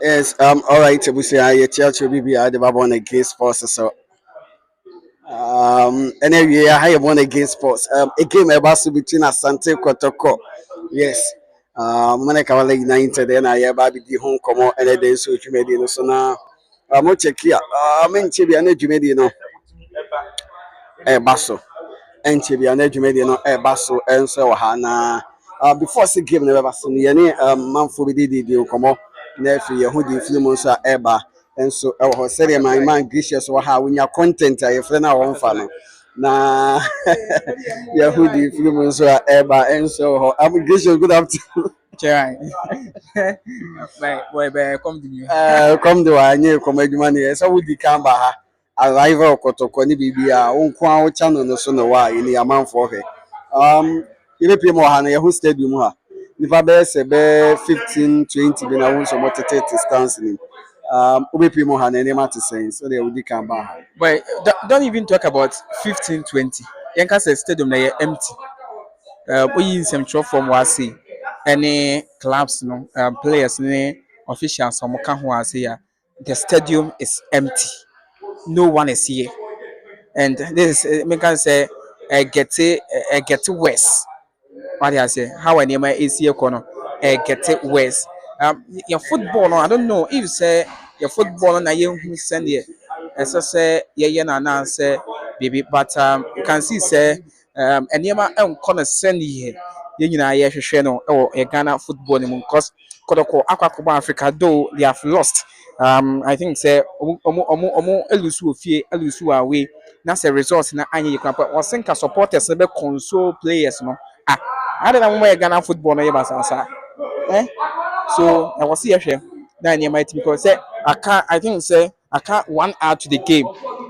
Yes, all right, we say I church will be the Babon against sports. So, anyway, I have one against sports. A game about between Asante Kotoko. Yes. When I come like 90, then I have the home come on and then so you made it. So now, I'm check here. I mean, Chibi, I know you made it. Basso. And Chibi, I know you made it. Basso, and so Hana. Before the game, never seen any man for the come on. Nefi Yahudi film so eba and so I said my man gracious or how when your content I friend our own fan na Yahudi film so eba and so I'm gracious good afternoon. Chai. Boy, come to you. Come to our new comedy money so would come by arrival Kotoko ni bibia on channel no so no why in the amount for her you pay more than a stadium ha nipa be se be 15-20 bi na won so mo tete stance ni we pay more than any matter saying so they would come by. Boy, don't even talk about 15-20. Yanka says stadium na empty. We use some throw from wasi. Any clubs, no players, any officials, some can who are here. The stadium is empty. No one is here, and this is me can say get it worse. What I say? How I name my ACA corner get it worse. Your football, no, I don't know if you say your football na you who send here. As I say, yeah, na say baby, but you can see say and yama corner send here. You know, yeah, share no or a Ghana football because Kotoko Aquacoba Africa though they have lost. I think say elusu fie elusu away. That's a result na anye you can but was think supporters be console players no. I don't know where Ghana football na yeba eh so I was here na near my team because say I think say I can't 1 hour to the game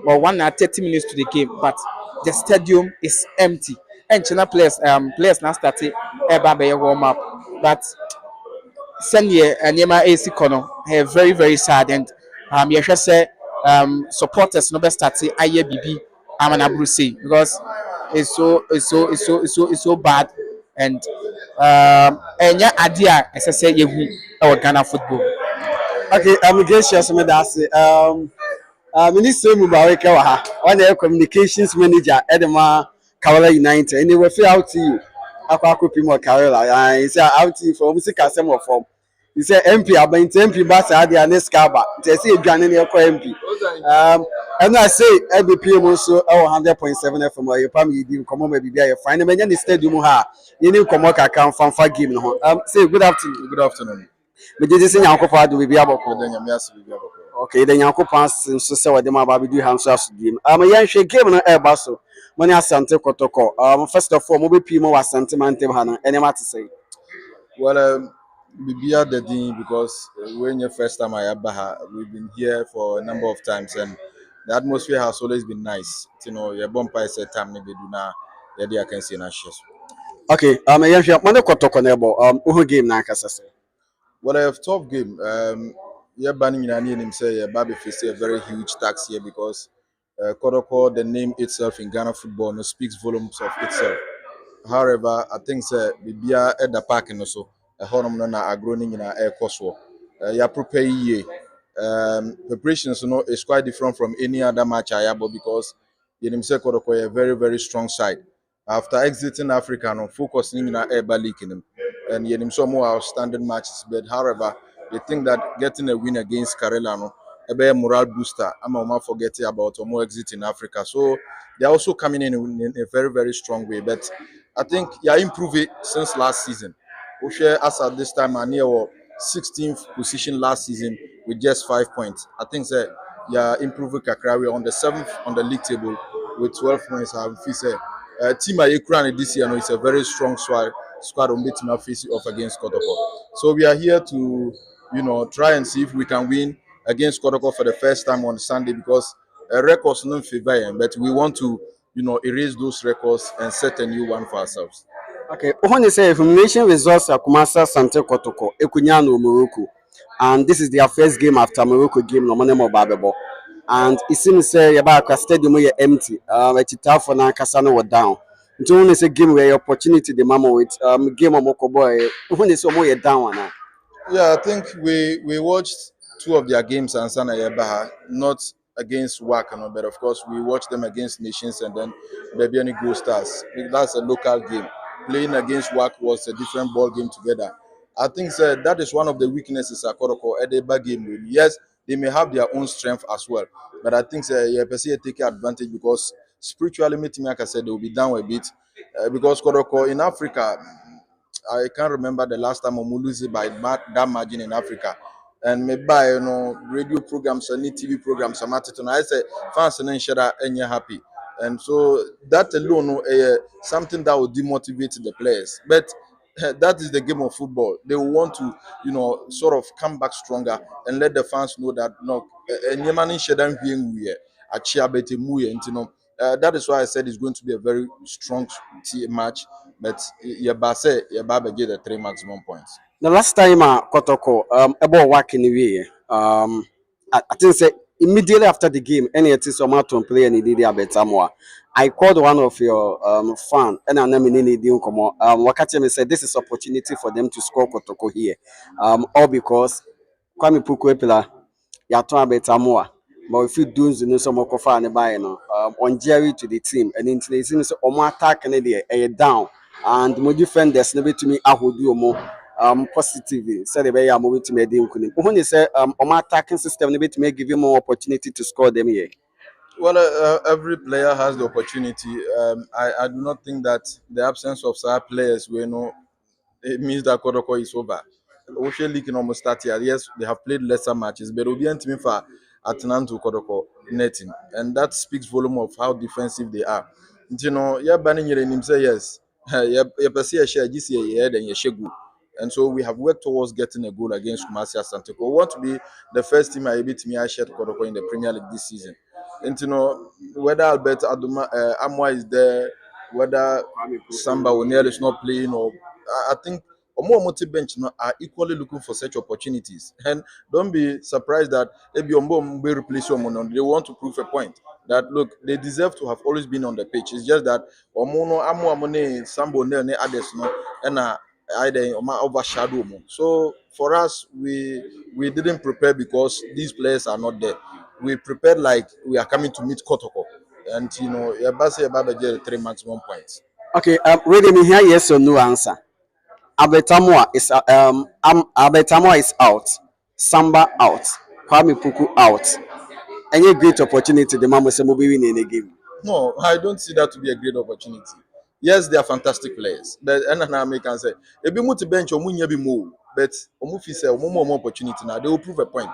or 1 hour 30 minutes to the game but the stadium is empty and China players now started eba be warm up but send here and near my AC corner very very sad and you should say supporters no best start aye bibi I'm an abrusi because it's so bad and yeah idea as I say you our Ghana football. Okay, I'm gracious me that say Minister Mubaweke wa ha on the communications manager Edema Karela United and they will feel out to you akwa kopi mo Karela and he say out to you for music asem of form he say MP about MP ba say dia ne skaba they say edwane ne ekọ MP and I say EBP mo so 100.7 FM you pam yidi komo ma bibia you find me nya stadium ha you need komo kaka fanfa game no say good afternoon. Good afternoon. Me dey say nyankopɔ adu bibia bɔkɔ Nyame ase bibia bɔkɔ. okay, then Yankopon so say what them about do hands as game. Yan hwe game no e ba so. Money Asante Kotoko. First of all, mo be pii mo Asante man tem ha no. Any matter say. Well, bibia the thing because when your first time I have we've been here for a number of times and the atmosphere has always been nice. You know, your bumper is a time maybe do na I can see na shares. Okay, yan hwe mo ne Kotoko na ebo. Who game na kasa say. Well, I have tough game. Yeah, banning in him say yeah, Baby face a very huge tax here because Kotoko, the name itself in Ghana football, no speaks volumes of itself. However, I think say Bibia at the park and also a honor na agrowing in a course war. Yeah, prepare ye. Preparations, is quite different from any other match I have because you know say Kotoko a very very strong side. After exiting Africa, no focusing in a league in him, and you know some more outstanding matches. But however, they think that getting a win against Karela, no, a morale booster. I'm not forgetting about more exit in Africa. So they're also coming in a very very strong way. But I think improved it since last season. We share as at this time near 16th position last season with just 5 points. I think that improving Kakra. We're on the 7th on the league table with 12 points. I say team Ayekran this year is a very strong squad on beating our face off against Kotoko. So we are here to try and see if we can win against Kotoko for the first time on Sunday because records not favor, but we want to erase those records and set a new one for ourselves. Okay, when you say elimination results are Kumasa Asante Kotoko, Ekunyano Morocco, and this is their first game after Morocco game no money more babebo. And it seems say Yabaka stadium is empty. It's tough for Nankasano were down. nti when say game where opportunity the mama with game amoko boy when say omo ye down na. Yeah, I think we watched two of their games and Sana Yebaha, not against Wakano, but of course we watched them against Nations and then maybe any Gold Stars. That's a local game. Playing against WAC was a different ball game together. I think that is one of the weaknesses at Koroko at the back game. Really. Yes, they may have their own strength as well, but I think yeah, take advantage because spiritually, meeting like I said, they will be down a bit because Koroko in Africa. I can't remember the last time we lose it by that margin in Africa. And maybe radio programs and TV programs I'm at it and I say fans and share and you're happy. And so that alone something that will demotivate the players. But that is the game of football. They will want to, sort of come back stronger and let the fans know that no, that is why I said it's going to be a very strong match. But Yaba get the 3 maximum points. The last time Kotoko about working we I think say immediately after the game any it is to play any did better more. I called one of your fan and I need wakati me said this is opportunity for them to score Kotoko here. All because Kwame Pukwepila Yaton Betamoa. But if you do some kofa and buy no on Jerry to the team and into the team so attack and they down and my defenders never to me ahodu positively so the way I'm moving to me when they say attacking system never to me give you more opportunity to score them here. Well, every player has the opportunity. I do not think that the absence of star players, it means that Kodoko is over. Ocean League can almost start here. Yes, they have played lesser matches, but Obian team for Atenanto Kodoko netting, and that speaks volume of how defensive they are. Yeah, banning your name say yes. Yeah, share GCA, yeah, then you shegu. And so we have worked towards getting a goal against Kumasi Asante. We want to be the first team I beat me I shared Kodoko in the Premier League this season. And whether Albert Amwa is there, whether Samba O'Neal is not playing, or I think Omo bench are equally looking for such opportunities. And don't be surprised that maybe Ombo will replace Omo. They want to prove a point that look, they deserve to have always been on the pitch. It's just that Omo Amone, Samba O'Neal, and others, and either overshadow them. So for us, we didn't prepare because these players are not there. We prepared like we are coming to meet Kotoko, and Yabase get 3 maximum points. Okay, ready me here yes or no answer. Abetamwa is out, Samba out, Kwame Puku out. Any great opportunity the man was moving in the game. No, I don't see that to be a great opportunity. Yes, they are fantastic players, but and can say if you move to bench or be more, but Omufi say more opportunity now they will prove a point.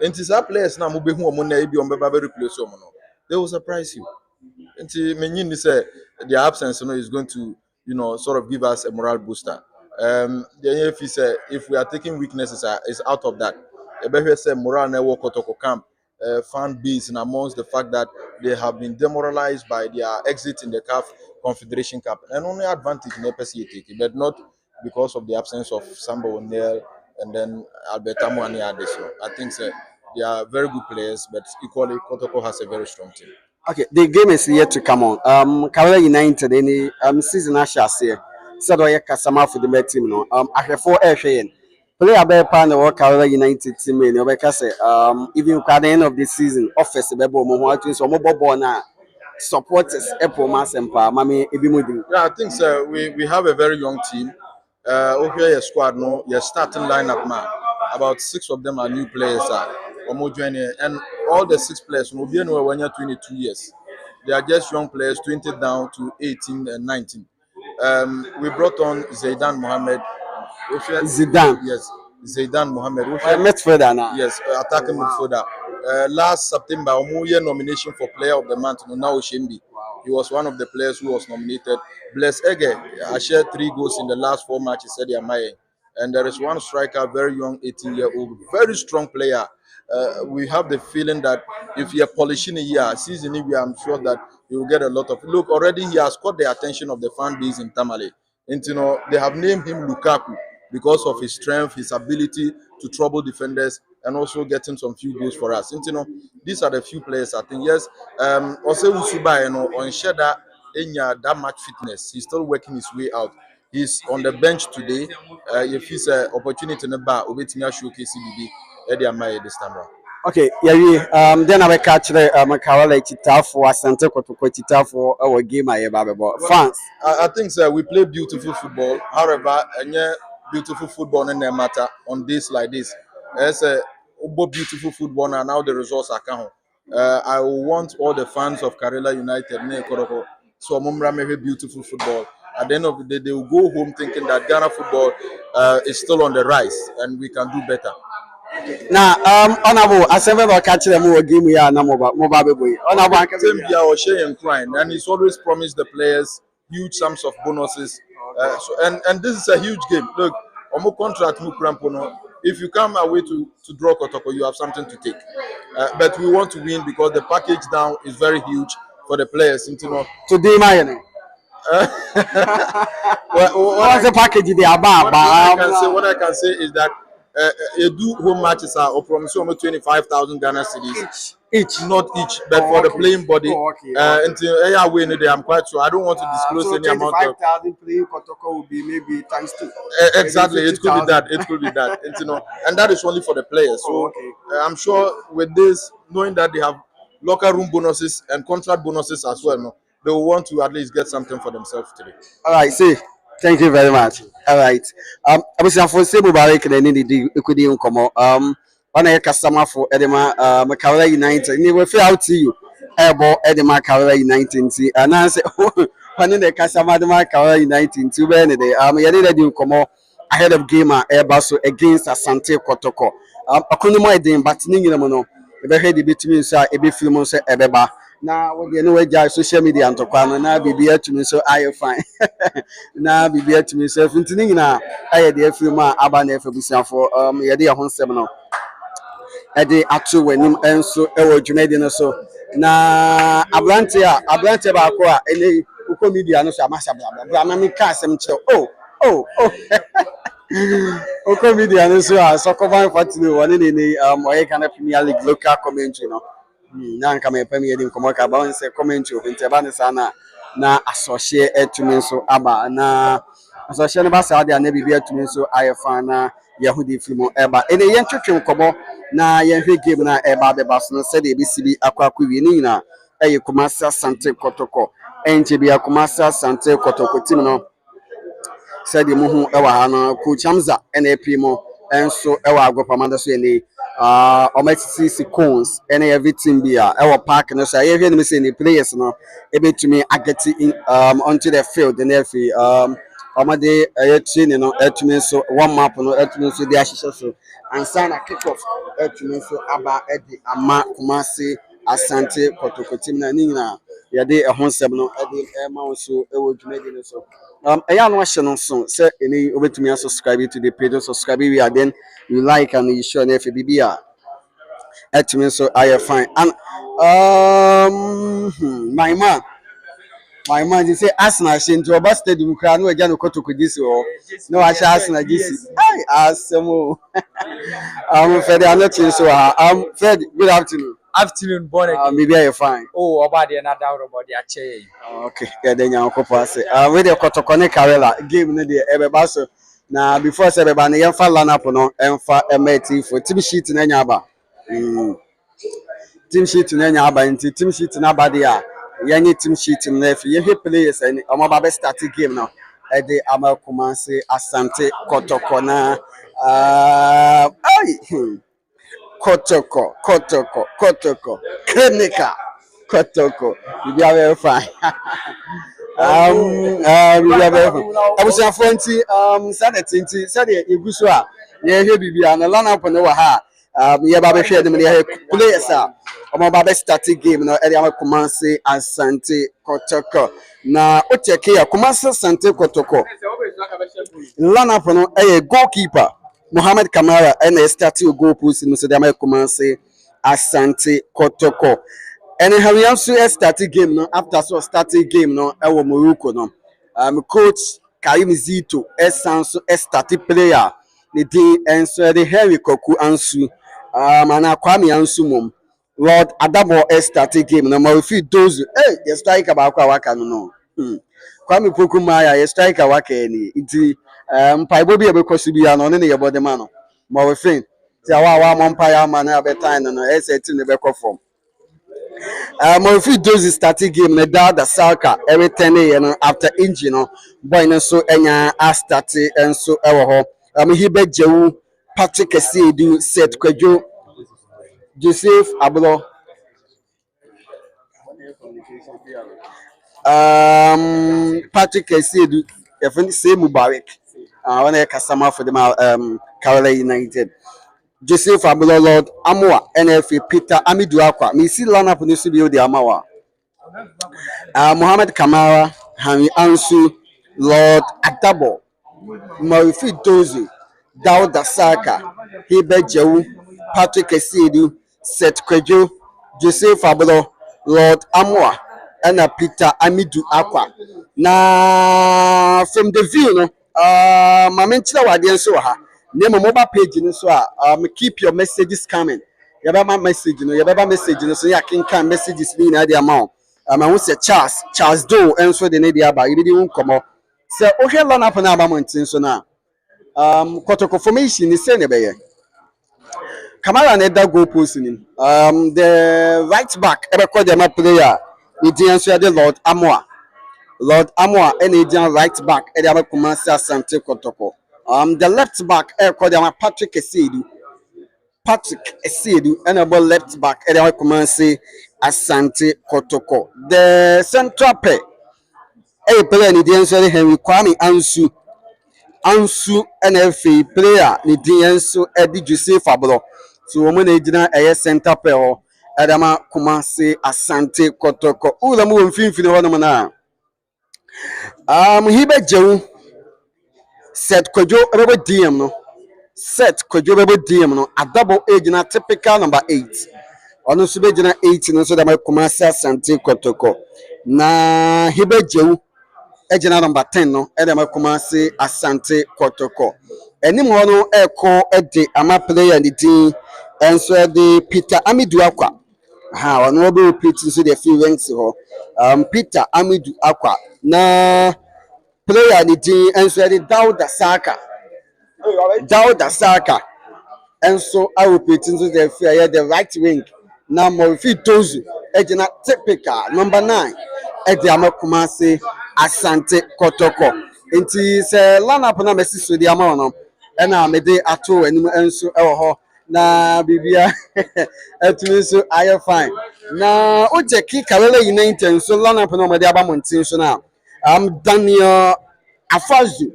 And these are players now move who are be on replace them. They will surprise you. Nti menyini say their absence is going to sort of give us a moral booster. The if say if we are taking weaknesses is out of that. Ebehwe say moral na work Kotoko camp fan base and amongst the fact that they have been demoralized by their exit in the CAF Confederation Cup and only advantage in EPC take but not because of the absence of Samba O'Neal and then Albert Amu and others. I think they are very good players, but equally Kotoko has a very strong team. Okay, the game is yet to come on. Karela United any season Ashas here. Said I Kasama for the team no. I have 4 FAN. Player by pan the Karela United team in say even at the end of the season office bebo mo ho atun so mo bobo na supporters Apple Masempa mami ebimodi. Yeah, I think so. We have a very young team. Okay, your squad, no, your starting lineup, man. About 6 of them are new players, and all the 6 players will be anywhere when you're 22 years. They are just young players, 20 down to 18 and 19. We brought on Zaidan Mohammed. Zidane. Yes, Zaidan Mohammed. Midfielder now. Yes, attacking midfielder. Last September, Omuye nomination for Player of the Month. Now Shimbi. He was one of the players who was nominated. Bless Ege, I shared 3 goals in the last 4 matches. Said Yamaye. And there is one striker, very young, 18-year-old, very strong player. We have the feeling that if you're polishing a year, season, I'm sure that he will get a lot of look. Already, he has caught the attention of the fan base in Tamale. And they have named him Lukaku because of his strength, his ability to trouble defenders, and also getting some few goals for us. And these are the few players I think. Yes, also Usuba, on Sheda, that much fitness. He's still working his way out. He's on the bench today. If he's an opportunity in the bar, Obetimia showcase BB Eddie Amaya this time around. Okay, yeah, then I will catch the Karela Utd for Asante Kotoko Utd for our game I have fans. I think sir, we play beautiful football. However, beautiful football in the matter on days like this. As a beautiful football and now the results are coming. I want all the fans of Karela United, so Mumra may beautiful football. At the end of the day, they will go home thinking that Ghana football is still on the rise and we can do better. Now, honorable, I said we'll catch them more game we are no mobile boy. Honorable, Same here, O'Shea and Klein, and he's always promised the players huge sums of bonuses. And this is a huge game. Look, Omo contract Mukrampono. If you come away to draw Kotoko, you have something to take. But we want to win because the package down is very huge for the players. Today, my what's the package they are about? What I can say is that do home matches are promise 25,000 Ghana cedis each, not each, but for the playing body. Until I'm quite sure. I don't want to disclose so any amount of 25,000 playing Kotoko will be maybe times 2. Exactly, it could be that. It could be that. And that is only for the players. So I'm sure with this, knowing that they have locker room bonuses and contract bonuses as well, no, they will want to at least get something for themselves today. All right, see. Thank you very much. All right. I was for say Mubarak and any the come on a customer for Edema Karela United. And will feel out to you. Airball Edema Karela United. And I say, when the customer Karela United to be day. You come ahead of game Airbus against Asante Kotoko. I couldn't mind them, but Ningamono. Ebe head between so ebe film so ebeba na we dey no we social media ntokwa no na bibia tumi so aye fine na bibia tumi so fintini nyina aye dey film aba na efabusiafo ye dey ho nsem no e dey atu wanim enso e wo dwumadi no so na abrante ba ko a ene uko media no so amasa bla na me ka asem che oh Oko media no so soccer fan fatini one ni oye Ghana Premier League local commentary no. Na nka me pam ye din komo ka ba say commentary of nteba ne sana na associate etumi so aba na associate ne ba sa dia na bibia etumi so aye fan na ye ho di film eba ene ye ntwetwe komo na ye hwe game na eba be ba so no se de bi sibi akwa wi ni na eye Kumasi Asante Kotoko enche bi Kumasi Asante Kotoko team no said the Muhu Ewa no Coach Hamza NAP mo enso ewa agopamanda so ene ometisi cones ene everything bia ewa park no so ye hwe no say the players no ebetumi ageti in onto the field the nefi omade training no etumi so one map no etumi so dey ahihye so and sign a kick off etumi so aba edi ama Kumasi Asante Kotoko team na nyina ye dey ehon sem no edi ema so ewo dwumadi no so I no ahye no so say any obetumi subscribe to the page subscribe we are then you like and you share na FBB etumi so I fine and my man he say Arsenal she into Oba Stadium kra no agya no Kotoko this o no ahye Arsenal this ai asemo Fred I'm not so Fred good afternoon. Afternoon, born again. Maybe I fine. Oh, about the another about the ache. Okay, yeah, then you ko pass. We dey Kotoko ne Karela game no dey ebeba so. Na before say ebeba na yemfa lineup no, emfa emeti for team sheet na nya aba. Team sheet na nya aba nti team sheet na aba dey a. Yenye team sheet na efi ye hwe players any omo ba be start game now. E dey ama Kumasi Asante Kotoko na Kotoko, Klinika, Kotoko. You be very fine. You be very fine. I was a friendly, Saturday, Saturday, Igusua. Yeah, here be an alana upon over her. Yeah, Baba share them in the players. I'm about to start a game now. Eddie Kumasi Asante Kotoko. Na Oteke, Kumasi Asante Kotoko. Lana upon a goalkeeper. Mohamed Kamara and a statue goal post in Musadama Kumasi Asante Kotoko. And we also started game no after so started game no ewo Morocco no. Coach Karim Zito Sanso started player the day and so the Henry Koku Ansu mana Kwame Ansu Lord Adabo started game no more if those you strike about waka no. Kwame Pokumaya, a striker wake ni nti mpaebɔ bi a ɛbɛkɔ so bi ano ne ne yɛbɔ de ma no ma wɔfin ti awa awa mo mpaeɛ ama no abɛtan no no ɛsɛ tim ne bɛkɔ fam ma wɔfi dozi starting game ne da Salka everything ne yɛ no after injury no boy no nso anya a start nso ɛwɔ hɔ hi bɛgyewu Patrick Esiedu Seth Kwadwo Joseph Ablo Patrick Esiedu even say Mubarak when I customer for the Karela United Joseph Ablo Lord Amoa NFA Peter Amidu Akwa me see lineup no so bi o de Amawa Mohammed Kamara Henry Ansu Lord Adabo Marifi Dozi Dauda Saka Hibe Jewu Patrick Esiedu Seth Kwadwo Joseph Ablo Lord Amoa and Peter Amidu Akwa na from the view no my mention wade so ha name mobile page no so keep your messages coming yababa message no yababa message no so ya can messages ni na the amount I who say Charles Do and so the need aba you didn't come up say okay learn up na aba montin so na Kotoko formation ni say ne be ye Kamara na that goal post ni the right back ebe call them player the answer the Lord Amoa and Indian right back and the Kumasi Asante Kotoko the left back call them Patrick Esiedu and about left back and the Kumasi Asante Kotoko the central pair player in the answer Henry Kwame Ansu NFA player ni Dienso Eddie Joseph Ablo so woman ejina a center pair Adama Kumasi Asante Kotoko ula mu mfimfini hono na hibe jewu set Kwadwo ebe DM no set Kwadwo ebe DM no a double ejina typical number 8 ono so be jina 8 no so da Kumasi Asante Kotoko na hibe jewu ejina number 10 no edema Kumasi Asante Kotoko enim ho no eko ede ama player ni din enso ede Peter Amidu Akwa ha ono be repeat so the few ranks ho Peter Amidu Akwa na player ni din enso ede Dauda Saka enso I repeat so the few the right wing na Morfi Tozu ejina typical number 9 ede ama Kumasi Asante Kotoko nti se lineup na Messi so di ama no na me de ato anim enso ewo ho na bibia etumi so aye fine na o cheki Karela United so lineup na me de aba montin so na Daniel Afazu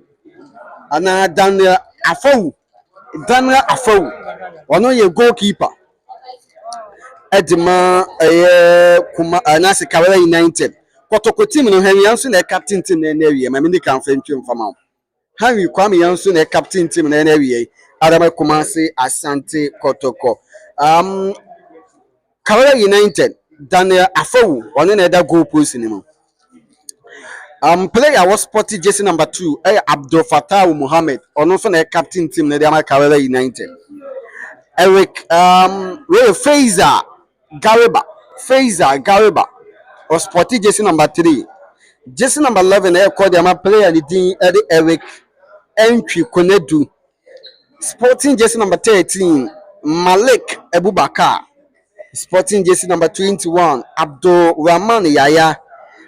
ana Daniel Afawu ono ye goalkeeper edima kuma anase Karela United Kotoko team no Henry Ansu na captain team na ewie ma me ni kan fentwe mfama Henry Kwame Ansu na captain team na ewie Adama Kumasi Asante Kotoko Karela United Daniel Afawu one na da goal post ni mo player was sporty jersey number 2 Abdul Fattah Mohammed ono so na captain team na Adama Karela United Eric Fraser Gariba or sporty jersey number 3 jersey number 11 called the player the Eric Entry Konedu sporting jersey number 13 Malik Abubakar sporting jersey number 21 Abdul Rahman Yaya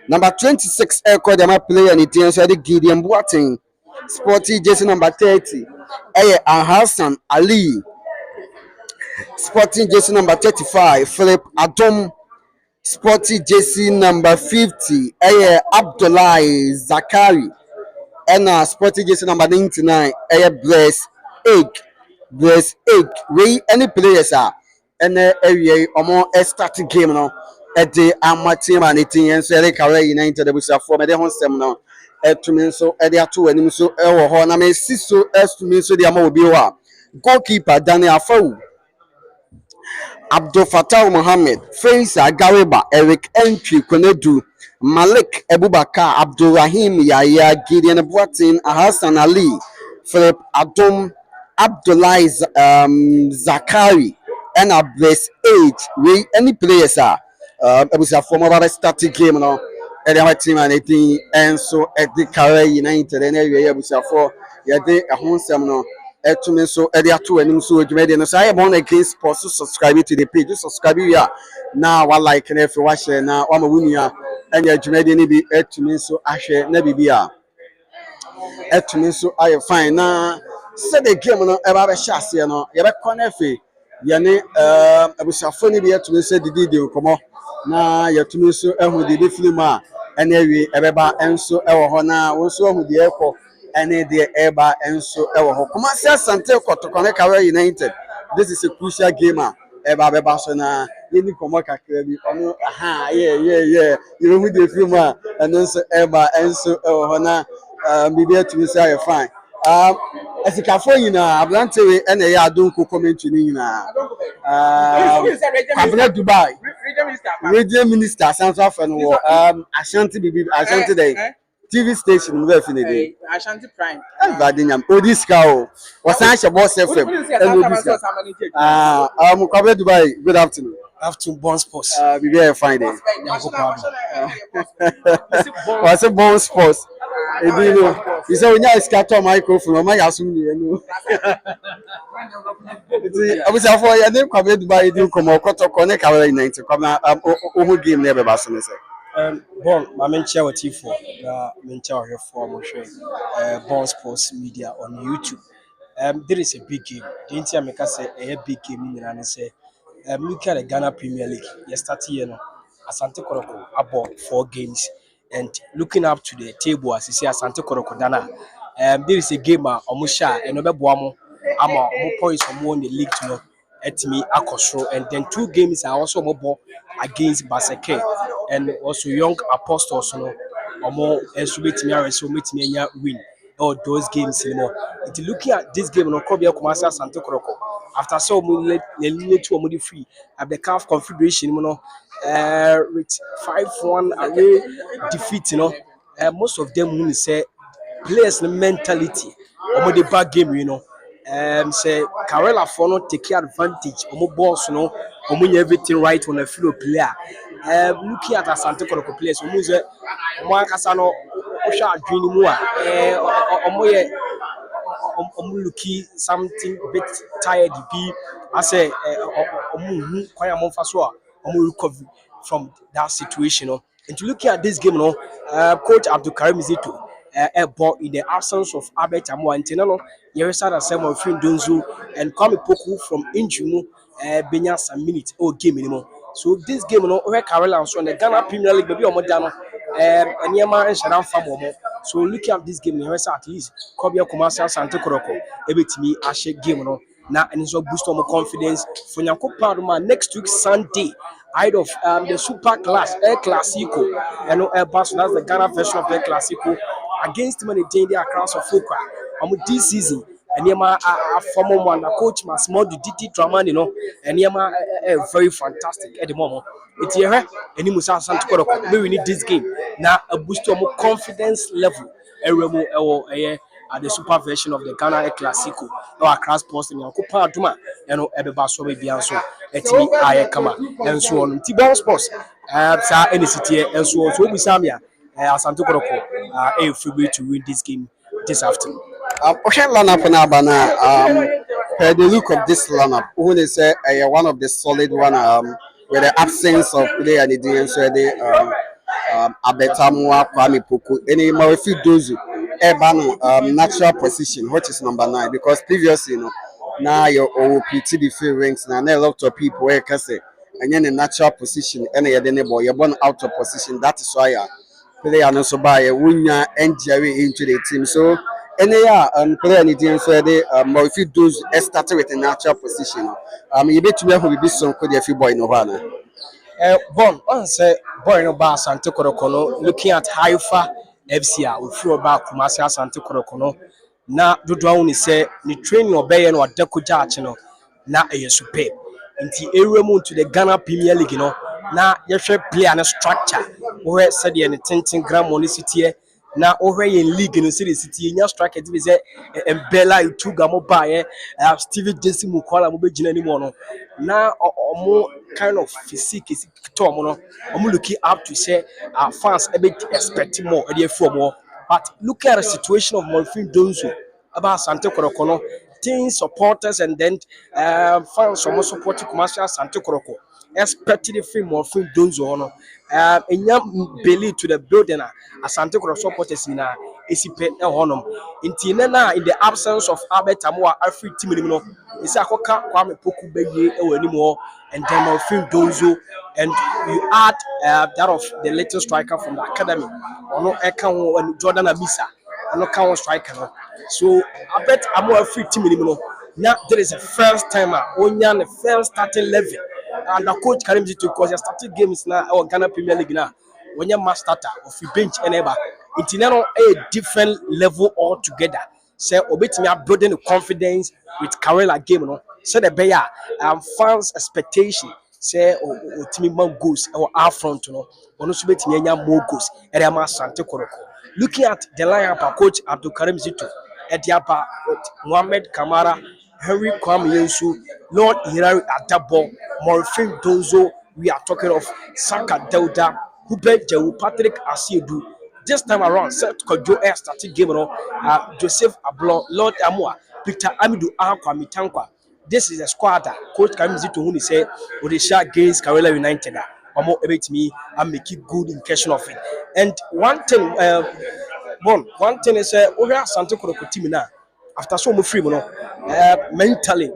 number 26 called the player the Gideon Boateng sporting jersey number 30 Hassan Ali sporting jersey number 35 Philip Adom sporting jersey number 50 Abdullahi Zakari and sporting jersey number 99 Bless Egg we any players are and area starting game no at the amateur and it and so Karela United the busa for me de hon sem no etumi so e de ato anim so e wo ho na me siso estumi so de ama obi wa goalkeeper Daniel Afawu Abdul Fattah Mohammed, Fraser Gariba, Eric Entry Konedu, Malik Abubakar, Abdul Rahim Yaya, Gideon Boateng, Hassan Ali, Philip Adom, Abdullahi Zakari, and Bless Age. We any players are it was a former starting game now. ɛde ama team and ɛdin ɛnso ɛde Karela United ɛna awie yɛ abusuafoɔ yɛde ɛho nsɛm no ɛtumi nso ɛde ato anim so dwumadi no saa yɛ born again sports so subscribe to the page subscribe wi na wa like na afei wa share na wa ma wo nua ɛnya dwumadi no bi ɛtumi nso ahwɛ na bibi a ɛtumi nso ayɛ fine na sɛ the game no ɛba bɛhyɛ aseɛ no yɛbɛkɔ na afei yɛne abusuafoɔ no bi yɛtumi nso didi nkɔmmɔ na yɛtumi nso ɛho de bi film a ɛna awie ɛbɛba ɛnso ɛwɔ hɔ na wɔn nso ɛho deɛ ɛkɔ ɛne deɛ ɛba ɛnso ɛwɔ hɔ Kumasi Asante Kotoko ne Karela United this is a crucial game a ɛba bɛba so na yɛni nkɔmmɔ kakra bi ɔno yɛhu de film a ɛno nso ɛba ɛnso ɛwɔ hɔ na bibi atumi nso ayɛ fine asikafoɔ nyinaa aberantewe ɛna ɛyɛ adonko commentary ne nyinaa Kwabena Dubai radio minister asanso afɛ no wɔ Ashanti bibi Ashanti dɛ TV station no bɛ fi ne de Ashanti Prime ɛbade nyam odi sika o wɔsan hyɛ Boss FM ɛna odi sika Kwabena Dubai good afternoon Born Sports. Bibi ayɛ fine de wɔsɛ Born Sports ebi no bisɛ onya sika tɔ microphone ɔma yɛ asom ne no nti abusuafoɔ yɛde Kwabena Dubai di nkɔmmɔ Kotoko ne Karela United Kwabena ɔmo game ne ɛbɛba so ne sɛ Born, my main chair with T4, main chair here for Born Sports Media on YouTube. There is a big game. The Inter make us a big game in and say, look at the Ghana Premier League. Yesterday, you know, Asante Kotoko about 4 games, and looking up to the table as you see Asante Kotoko Dana. There is a game Omusha and Obebuamo, Ama points from won the league to know. At me Akosro, and then 2 games are also mobile against Baseke and also Young Apostles, you know, or more and so meet me win all those games anymore. If looking at this game, no Kobia Kumasi Asante Kotoko after so many to a free at the CAF Confederation, you know, with 5-1 away defeat, you know, most of them will say players mentality or the bad game, you know. Say Karela for not take advantage of boss, you know, everything right on a field player. Looking at Asante Kotoko players, one Casano Osha Dream looking something a bit tired. I say, recovery from that situation. And to look at this game, Coach Abdul Karim Zito. But in the absence of Albert Amwa and Tenano, Yeresa Asemo Fin Donzu and Kwame Poku from Injumu, Benya some minutes or game anymore. So this game, where Karela and so the Ghana Premier League, maybe Omodano, and Yama and Sharam Famomo. So looking at this game, Yeresa at least, Kobia Kumasi Asante Kotoko, every me a shake game, now and it's a boost of confidence for Yanko Paduma next week Sunday. Out of the Super Class El Clasico, and that's the Ghana version of El Clasico against him and the across of Fuka. This season, and Yama a former one, a coach, my small DT Draman, and Yama very fantastic at the moment. It's here, and he must have Asante Kotoko. We need this game now, a boost of more confidence level. At the super version of the Ghana El Clasico, or across post in Yankupa Duma, and everybody so maybe answer. Etimi aye kama and so on T-Born Sports sa any city and so on so we samia Asante Kotoko free to win this game this afternoon. Ocean lineup na bana per the look of this lineup who they say one of the solid one with the absence of player and the so the Abetamwa Kwame Poku any more if you dozu natural position which is number 9 because previously now your OPTD free ranks now a lot of people where can say and in a natural position any boy you're born out of position that is why player no so buy a winner and Jerry into the team so any player anything so they more if you do started with a natural position you bet me who be some could if you boy no one Born on say boy no bar Asante Kotoko looking at Haifa FC we throw back Kumasi Asante Kotoko na dodo woni say ni training obey no adako judge no na superb nti ewremu to the Ghana Premier League no na yehwe player na structure where said the tintin gram monicity na over in league no series city nya striker ti be say Mbella Utuga mo ba Stevie Jesse Mukwala mo be gina ni mo no na omo kind of physique to omo no omo looking up to say fans e be expect more e dey from more. But look at the situation of Monfin Donzo about Asante Kotoko no team supporters and then fans from supporting commercial Asante Kotoko expected the film of film Donzo no enya belly to the building Asante Kotoko supporters in esipe e honom inti na in the absence of Albert Amoa Afri team ni no isi akoka Kwame Poku beye e wani mo and then of film Donzo and you add that of the latest striker from the academy ono eka ho and Jordan Amisa ono ka ho striker no so Albert Amoa Afri team ni no now there is a first timer onya the first starting level and the coach Karim Zito because he started games now or Ghana Premier League now when you master starter of the bench and ever it's now a different level altogether. Say obetimi building the confidence with Karela game no so the bear fans expectation say otimi man goals or our front no ono so betimi anya more goals e dey ma Asante Kotoko. Looking at the lineup of coach Abdul Karim Zito Ediaba Mohamed Kamara Henry Kwame Yensu, Lord Hilary Adabo, Morfin Donzo, we are talking of Saka Delta, Hubert Jewu, Patrick Asiedu. This time around, Seth Kojo Air starting game, Joseph Ablon, Lord Amua, Peter Amidu Akwa Mitankwa. This is a squad that Coach Kamizito Huni said, with the shot against Karela United. Omo ebet me and make it good in question of it. And one thing is, we have Asante Kotoko team now after so much free, mentality,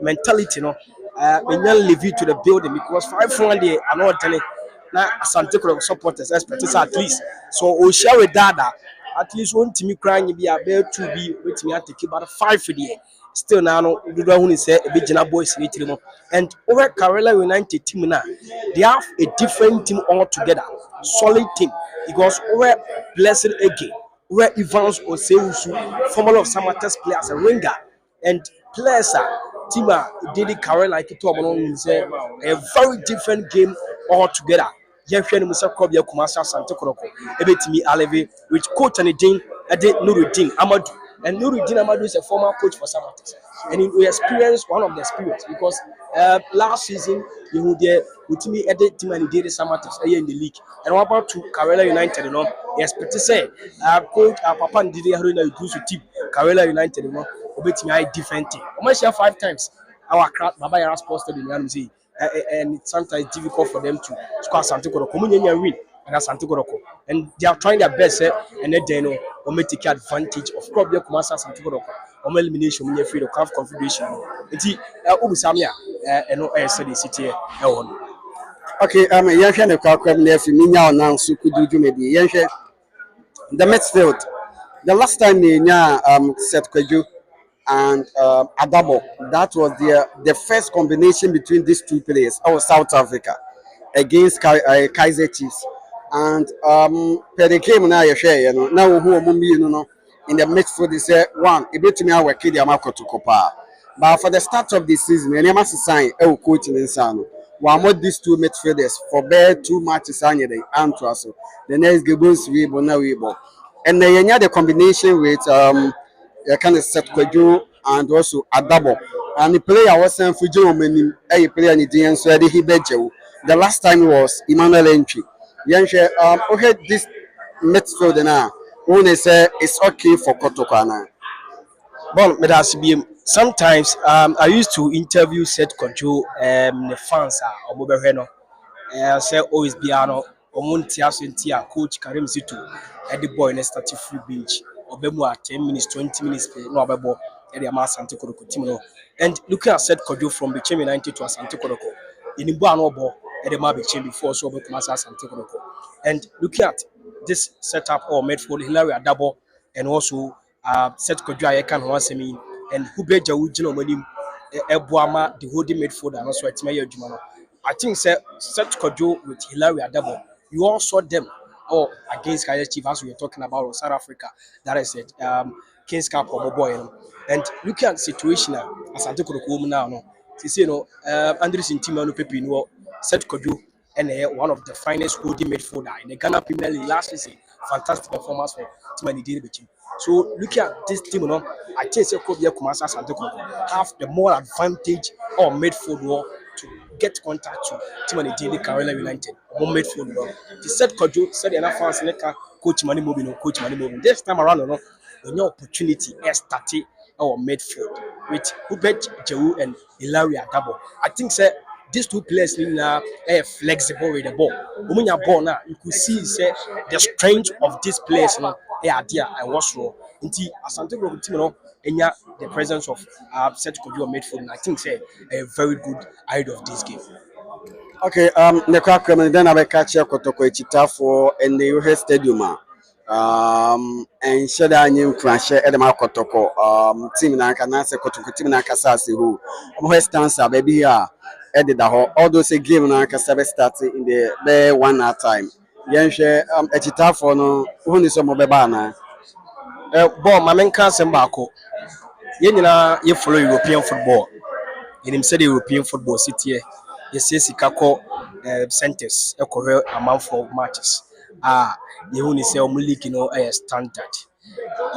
when you leave it to the building because 5-1 day, I know telling now Asante Kotoko supporters expect at least. So we share with that at least one team crying be able to be with me at take about 5 for the still now no do who say a big Jana boys in it and over Karela United team now they have a different team altogether, solid team because over Blessed again where Evans Oseusu, former of Samate's players, a winger, and players Tima Didi Karela like it say a very different game altogether. Yɛhwɛ Musa Kobia Kumasa Asante Kotoko ebetimi Aleve with coach and Dean Ade Nuruddin Amadou and Nuruddin Amadou is a former coach for Samatex and we experienced one of the experience because last season you there with me Ade team and did Samatex in the league and what about to Karela United he expect to say coach Papa and Didi Haruna Idrusu team Karela United obetimi I different team almost 5 times our crowd Baba Yara Sports Stadium and it's sometimes difficult for them to score Asante Kotoko. Win and Asante Kotoko. And they are trying their best, and then they know or take advantage of probably Kumasa Asante Kotoko. Or elimination when you free the CAF confederation. It's Ubusamia and no air city city. Okay, yɛhwɛ ne kwakwam na afi menya ɔnan so kudu dwumadi yɛhwɛ the midfield. The last time Seth Kweju and Adabo, that was the first combination between these two players. South Africa against Kaiser Chiefs. And per the game now you share, now who in the midfield is one, a bit to me our kid Yamako to Copa. But for the start of the season, and you must sign a coach in Insano. One more these two midfielders for bear 2 matches and the next game goes we now we and then you had the combination with you kind of set Kweju and also Adabo. And the player was saying for Germany, a player in the end, so he bet you. The last time was Emmanuel Entry. Yanshe, okay, this midfield now, when they say it's okay for Kotoko now. Bon, but as sometimes I used to interview Seth Kojo the fans or mobile say always be omunti asenti a coach Karim Zito the boy na start free bench obemu at 10 minutes 20 minutes no obebo e dey ma Asante Kotoko team no and looking at Seth Kojo from the Bechem 90 to Asante Kotoko inimbo an obo e dey ma Bechem before so obekuma Asante Kotoko and looking at this setup or midfield Hilary Adabo and also Seth Kojo ayekan ho asemi and Hubert Jewu gina omanim Ebuama the holding midfield and also Etimaya Adwuma no I think Seth Kojo with Hilary Adabo, you all saw them against Kaiser Chiefs as we were talking about South Africa. That is it. Kings Cup or boy, and looking at the situation as I take now, no, Andres Intimano Pepe, no, Seth Kojo, and one of the finest holding midfielder in the Ghana Premier League last season fantastic performance for team and the team. So looking at this team, I think say Kobe Kumasi Asante Kotoko have the more advantage or midfield war to get contact to team and the Karela United. More midfield war. The said Kojo said enough fans like coach Mani Mobi, no coach Mani Mobi. This time around, no opportunity is starting our midfield with Hubert Jehu and Ilaria Dabo. I think say these two players are flexible with the ball. When you ball now, you could see say the strength of these players now are there and what's wrong. Indeed, Asante Kotoko team and the presence of Set Kojo midfield, and I think say a very good ahead of this game. Okay, the crack then I catch a Kotoko Chita for in the UH Stadium. And Shada New Crash Edema Kotoko, team Nakanasa Kotoko, team Nakasasi, who stands up, baby, edit the whole, all those game Nakasabe started in the bare 1 hour time. Yanshe, a Chita for no, who is some of Bebana. Ball, my main cancer, Marco. You follow European football. In said European football city, you see Sikako centers, a correct amount for matches. You only say league, a standard.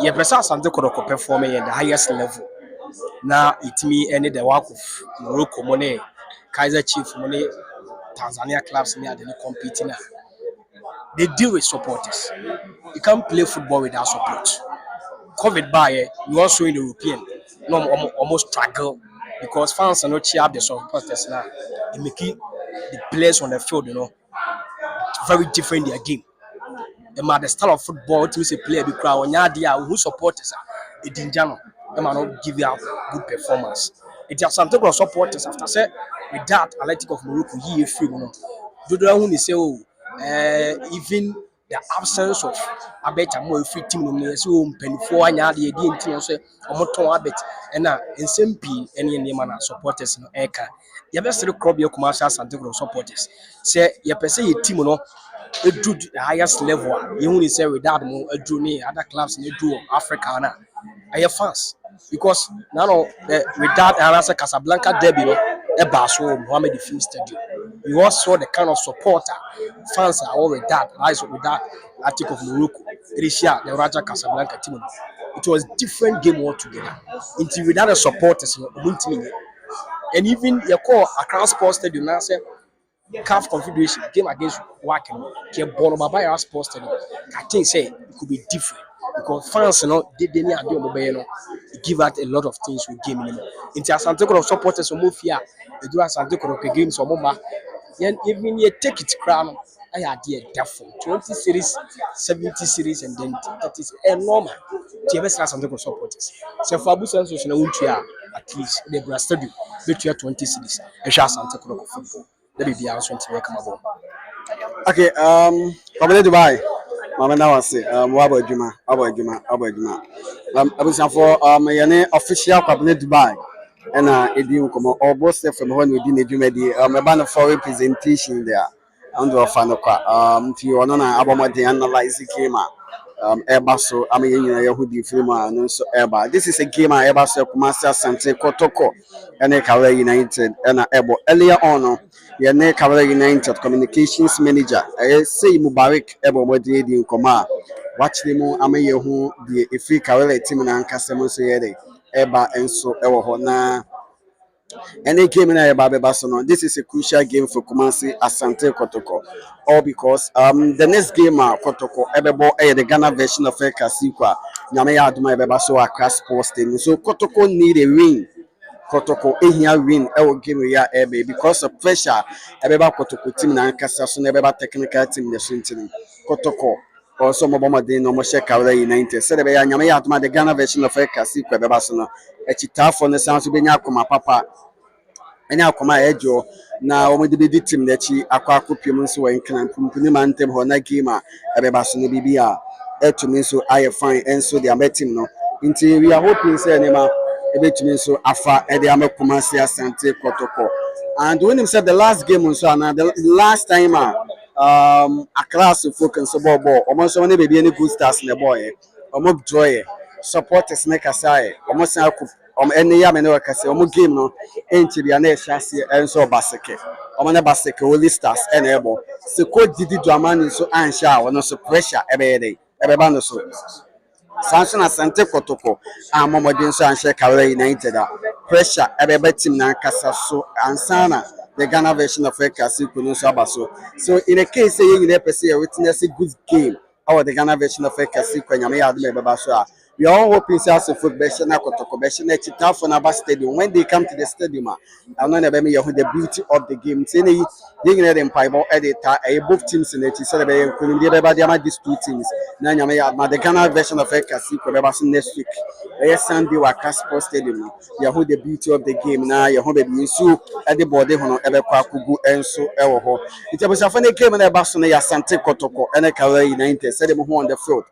You present something could performing at the highest level. Now it me any the work of Morocco money, Kaiser Chief money, Tanzania clubs near the competing. They deal with supporters. You can't play football without support. COVID by you also in the European, no almost struggle because fans are not cheer up the supporters now. They make it the players on the field, very different in their game. The style of football to say player be crowd on your who supporters are a dinjano. They might not give you a good performance. It has something of supporters after say with that Athletic of Morocco he free, do the one say even the absence of abet more free team no so penifo anya de di ntin so omoton abet na nsmp ene ne man supporters no eka ye be sere club ye commercial Asante supporters say ye pese ye team no edu the highest level you hu ni say with that mo edu ni other clubs ni edu Africa na aye fans because now with that and Casablanca derby no e ba so Mohammed Film Stadium. You also saw the kind of supporter fans are all with that. Rise with that Athletic of Morocco, Risha, the Raja Casablanca team. It was different game altogether. Until without the supporters, and even your call Accra Sports Stadium now say CAF Confederation game against Wacken, Borno Babaya Sports Stadium. I think say it could be different because fans, they need to give out a lot of things with game. Into Asante Kotoko supporters who move here, they do Asante Kotoko games or more. Even you take it crown, I had the different 20 series, 70 series, and then 30 and normal. TMS Asante Kotoko supporters. So for Abu Sanso, at least the Bra Stadium, between 20 series, and Asante Kotoko football. Let me be answering to make come about. Okay, coming to Dubai. Mama now I say, what about Juma? About Juma. I was for my official cabinet Dubai. And it come almost from when we did Juma, a band of foreign presentation there. Under a fan of to you on about the analyze the game. Eba so I mean Yahudi film and so Eba. This is a game I ever saw Kumasi Asante Kotoko and Karela United and Ebo earlier on your ne Karela United communications manager. I say Mubarak Ebo Modi in Koma. Watch them I mean who the free Karela team and Casamo Sere Eba and so Ewo na any game in Babasono. This is a crucial game for Kumasi Asante Kotoko. All because the next game Kotoko Ebebo the Ghana version of Kasikwa Nyamaya Aduma Ebebaso Accra Sports Stadium. So Kotoko need a win. Kotoko ehia win ewo game ya ebe because of pressure ebeba Kotoko team na nkasa so na ebeba technical team the shintini. Kotoko also moboma de no mo share Karela United. Said ebe ya Nyamaya Aduma the Ghana version of Kasikwa Ebebaso no echitafo ne sanso benya akoma papa any akoma ejo na omo de be team nachi akwa akopiem nso wa nkran pumpuni mantem ho na game a ebeba so no bibia etumi nso aye fine enso the ame team no nti we are hoping say anema ebetumi nso afa e de ame Kumasi Asante Kotoko. And when him said the last game nso na the last time a class of focus ball omo so ne be any good stars in the boy omo joy supporters make aside omo san any yameno kase game no enti bia na ehase enso baseke na baseke holy stars enable se ko didi dramani so ansha wono so pressure ebeba no so Sanson Asante Kotoko amomodin so ansha Karela United pressure ebeba team na kasa so ansana the Ghana version of Ekasi Kuno Sabaso. So in a case say you never see a witness a good game or the Ghana version of Ekasi Kwanyame Adme. We are all hoping to have football na Kotoko Beshana Chita for Naba Stadium. When they come to the stadium, I'm not about me the beauty of the game. Say you know them Pibo editor both teams in it celebrate these two teams. Nanyame the Ghana version of Ekasi Kwabas next week. Sunday Waka Sports Stadium. You hold the beauty of the game now. You hold the beauty at the body on Ebequakugu and so ever. It was a funny game in the Basson, Asante Kotoko, and a Karela United, said them on the field.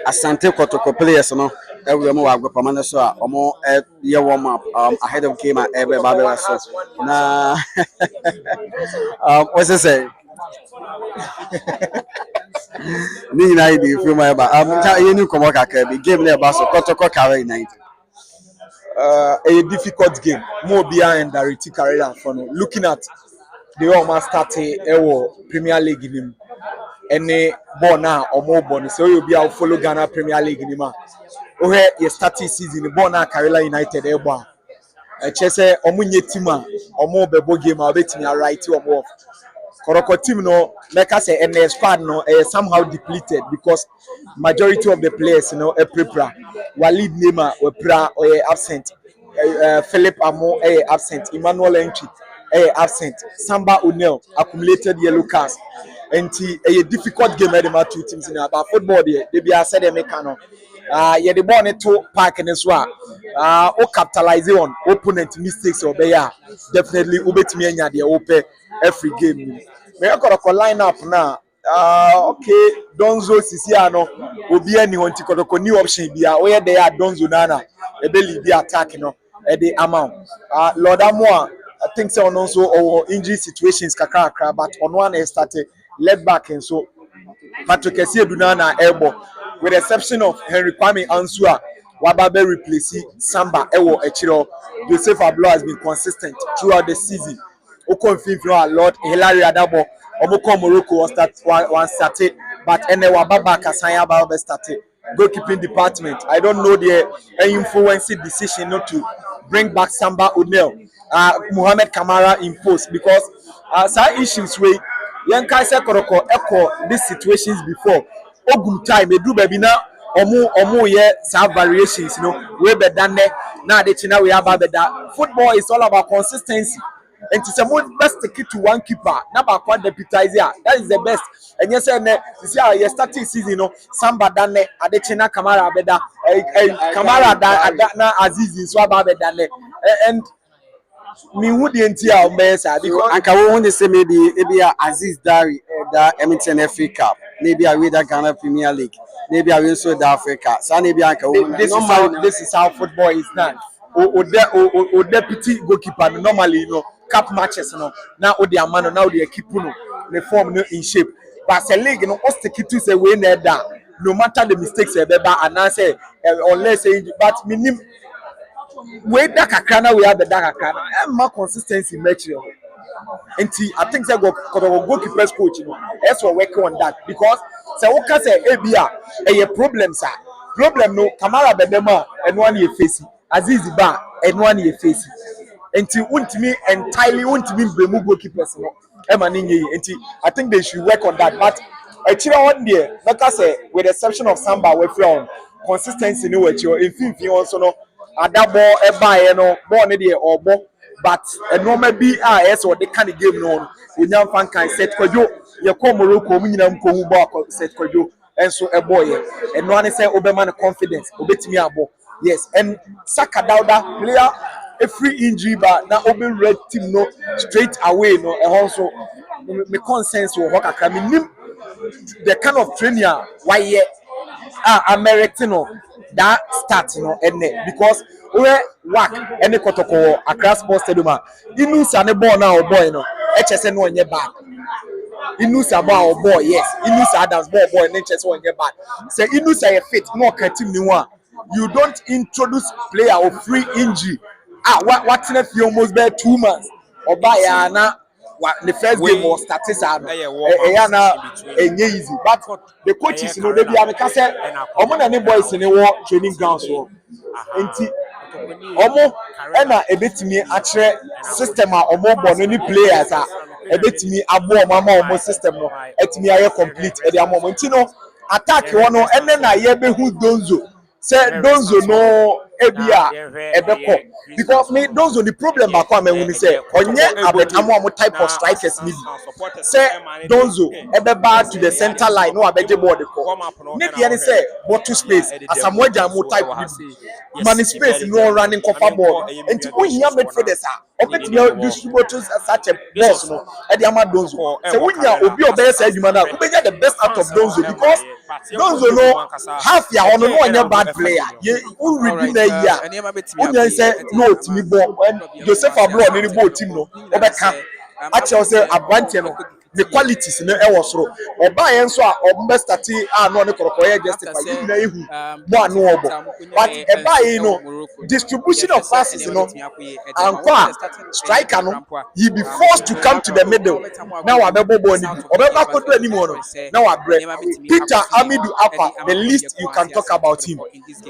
Asante Kotoko players, no, every more Agopamana, so or more year warm up ahead of game at every Babylon. Nah, what's it say? Nina, if you remember, you knew Komaka, game there, Basso Kotoko Karela United. A difficult game. More behind Darity Karela for looking at the almost started Premier League in him. Any ball now or more bonus, so you'll be out follow Ghana Premier League in him. Oh, you started season in Bona Karela United Eba. Chese Omunye Tima or more bebo game, I'll bet me a right or more. Koroko team no, like I say, and the squad no somehow depleted because majority of the players, a prepra. Walid Nema were absent. Philip Amo absent. Emmanuel Entry absent. Samba Unel accumulated yellow cards. And a difficult game at the two teams in about football. They be a said mechano. Yeah, the ball to park in as well. O capitalize on opponent mistakes or they are definitely ubet me the open every game. Me I got a line up now. Okay, Donzo Sisiano will be anyone to go new option be where they are Donzo Nana, a belly be attacking at the amount. Lord Amoa, I think so also or injury situations kakra, but on one they started left back and so Patrick Esie Dunana elbow with the exception of Henry Kwame Ansua, Wababe replacing Samba Ewo Echiro. Joseph Ablo has been consistent throughout the season. Oko Finfino Lord Hilary Adabo, Omoko Morocco was started, but Enewa Baba Kasanya Baba started. Goalkeeping department. I don't know the influencing decision not to bring back Samba Unel, Mohamed Kamara in post because some issues with young Kaisa Koroko echo these situations before. Ogum time, they do baby now. Omu ye some variations, way better than now that we have better. Football is all about consistency. And to say best take it to one keeper, number one deputize here. That is the best. And yes, you see how you starting season, Samba dane, Adechina Kamara beda, Kamara da Aziz in Swaba bedane, and me who the entire mesa because And can we want to say maybe Aziz Dari the Edmonton FA Cup, maybe I read the Ghana Premier League, maybe I win so the Africa. So maybe I can. this is how football is done. O deputy goalkeeper normally cap matches now o their man now they keep the form in shape. But the league us take it to say we need that no matter the mistakes and I say unless but minim we that kakana we have the dark kakana and more consistency match. And I think they go goalkeepers coach, that's what working on that because so what can say a problems are problem no Kamara bedema and one year facing Aziz Ba and 1 year facing until me entirely Bremu goalkeepers I think they should work on that but actually one day like I say with the exception of Samba we found consistency no with your in also no ada ball ball no or ball but normal be yes or the kind of game no unyam fan kan set kwajo ye ko Morocco mu nyina mko hu ball set kwajo and so a boy and no one say obema confidence obetimi abo yes and Saka Dauda player a free injury but now obe red team no straight away no and also me consensus wo kakra me nim the kind of training why American that start and because we work any Kotoko Accra Sports Stadium inusa ne ball now boy HSN no nye bad inusa ball boy yes inusa Adams ball boy ne HSN no nye bad say inusa fit no kan team ni one you don't introduce player of free injury. What in a few almost by 2 months. Or by the first game was statistics. Easy, but the coaches, you know, they be able to say, any boys in the war training grounds. So, omo ena ebetimi atre system a omo born any players a ebetimi abo omo system no etimi aye complete e dey amo nti no attack wono ene na ye be hu donzo say donzo no ebia ebeko because me donzo the problem back am when say onye abetamo type of strikers need say donzo ebeba to the center line no abeje board ko ne dey say bottle space asamoja mo type man space no running cover ball and when you have midfielders obetimi distributors such a boss no e dey ama donzo say when you obi obey say adwuma na we get the best out of donzo because donzo no half ya ono no onye bad player you read na year onye say no timi ball when Joseph Ablo ni ball team no obeka actually say abante no the qualities no e was ro oba yen so a obbe start no ne korokoye justify you na ehu mo anu obo but e ba yi no distribution of passes no anko striker no he be forced to come to the middle now abebo ni obeba kodo ani mo no now abre Peter Amidu Apa the least you can talk about him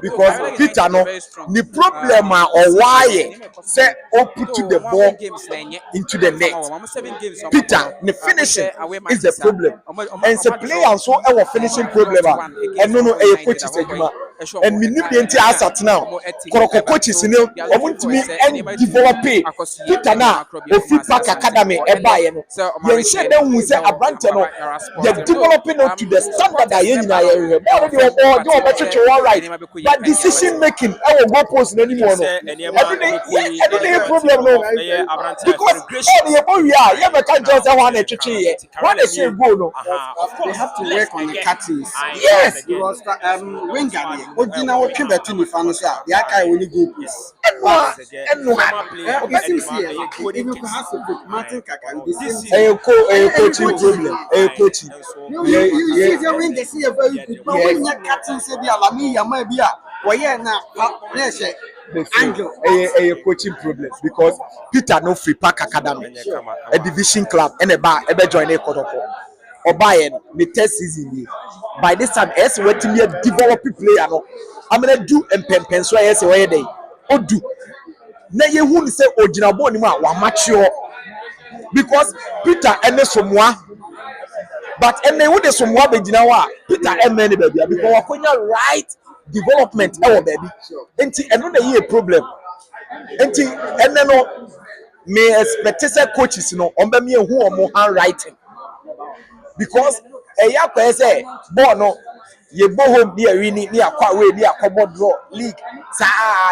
because Peter no the problem or why say o put the ball into the net Peter the finish is the problem and the player so our finishing problem and no coach is and we need the entire asset now Koroko coaches in me and develop Peter na ofi park academy e buy no you say dem who say abrante no they developing to the standard that you na you all right but decision making I will go post anymore no every problem no because all the boy you make just one etwetwe one is a goal no they have to work on the cuttings. yes Because winger Ojina wo twe betu ni fa no so a ya kai woni goal piece even for has Martin Kaka this coaching problem coaching you see winger see a very good but when you cutting say bi alami yama bi a wo ye na angle a coaching problem because Peter no free park academy a division club and a join a Kotoko or buy the test season by this time as waiting me develop player no I'm gonna do and pen so yes where they do na ye hu say ojinabo ni ma wa mature because Peter ene somwa but ene hu de somwa be gina wa Peter ene ne baby because wakonya right development e wo baby enti eno na ye problem enti ene no me expect say coaches no on be me hu omo handwriting because ya kwa say ball no ye go home be win ni akwa we ni akobo draw league sa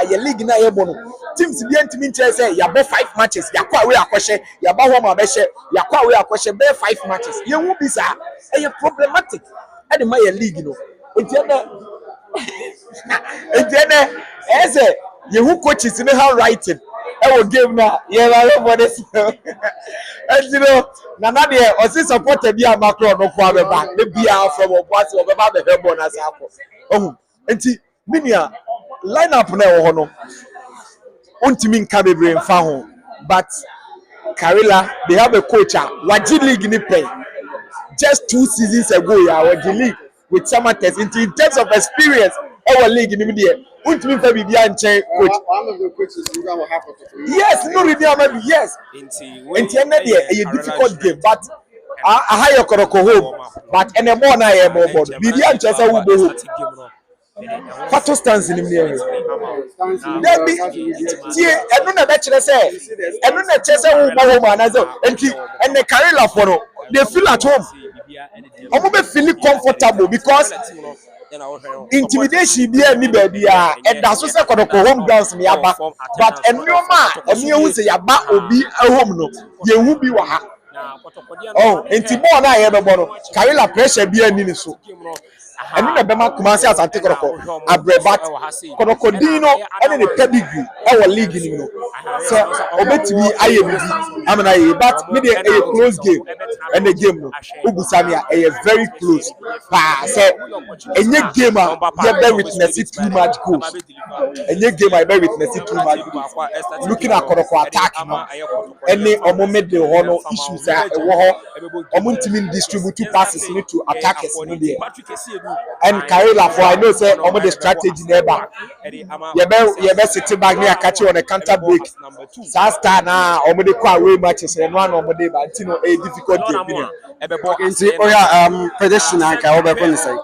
ye league na ye bo no teams bi antimi nche say ya bo 5 matches ya kwa we akwhye ya ba home abehye ya kwa we akwhye be 5 matches ye hu bi sa e problematic e de ma ye league no entiene ese ye hu coaches ni handwriting e wo game na ye la for this and you know na de o si supporter bi amakro no kwa be ba de bia from obuasi obeba be hebo na sa akọ ohun enti minia lineup na wo ho no ontimi nka bebre mfa ho but Karela they have a coach waji league ni pay just 2 seasons ago ya waji league with some test in terms of experience our league ni there ontimi fa bibia nchen coach one of the coaches you will have to yes no really maybe yes enti ene there a difficult game but a higher Koroko home but ene more na ye more board bibia nchen say wo bo Fato stands in there there be tie eno na be kire say eno na kire say wo bo home anazo enti ene Karela for no they feel at home omo be feel comfortable because intimidation be any baby and that's so Kotoko home grounds me aba but enoma emi ehu say yaba obi home no ye hu bi wa ha oh enti ball na ye be bo no Karela pressure be ani ni so ɛno na bɛma Kumasi Asante Kotoko abrebat Kotoko din no ɛne ne pedigree ɛwɔ league nim no sɛ obetumi ayɛ bibi amena yɛ but me de ɛyɛ close game ɛne game no ubusa me a ɛyɛ very close paa sɛ ɛnyɛ game a yɛbɛ witness too much goals ɛnyɛ game a yɛbɛ witness too much goals looking at Kotoko attack no ɛne ɔmo middle hɔ no issues a ɛwɔ hɔ ɔmo ntumi distribute passes no to attackers no deɛ and Karela for I know say ɔmo the strategy neba yɛbɛ sit back ne akachi on a counter break saa star na ɔmo de kɔ away matches ɛno ana ɔmo de ba nti no a difficult game bi ne nti oya prediction anka wobɛkɔ ne sɛ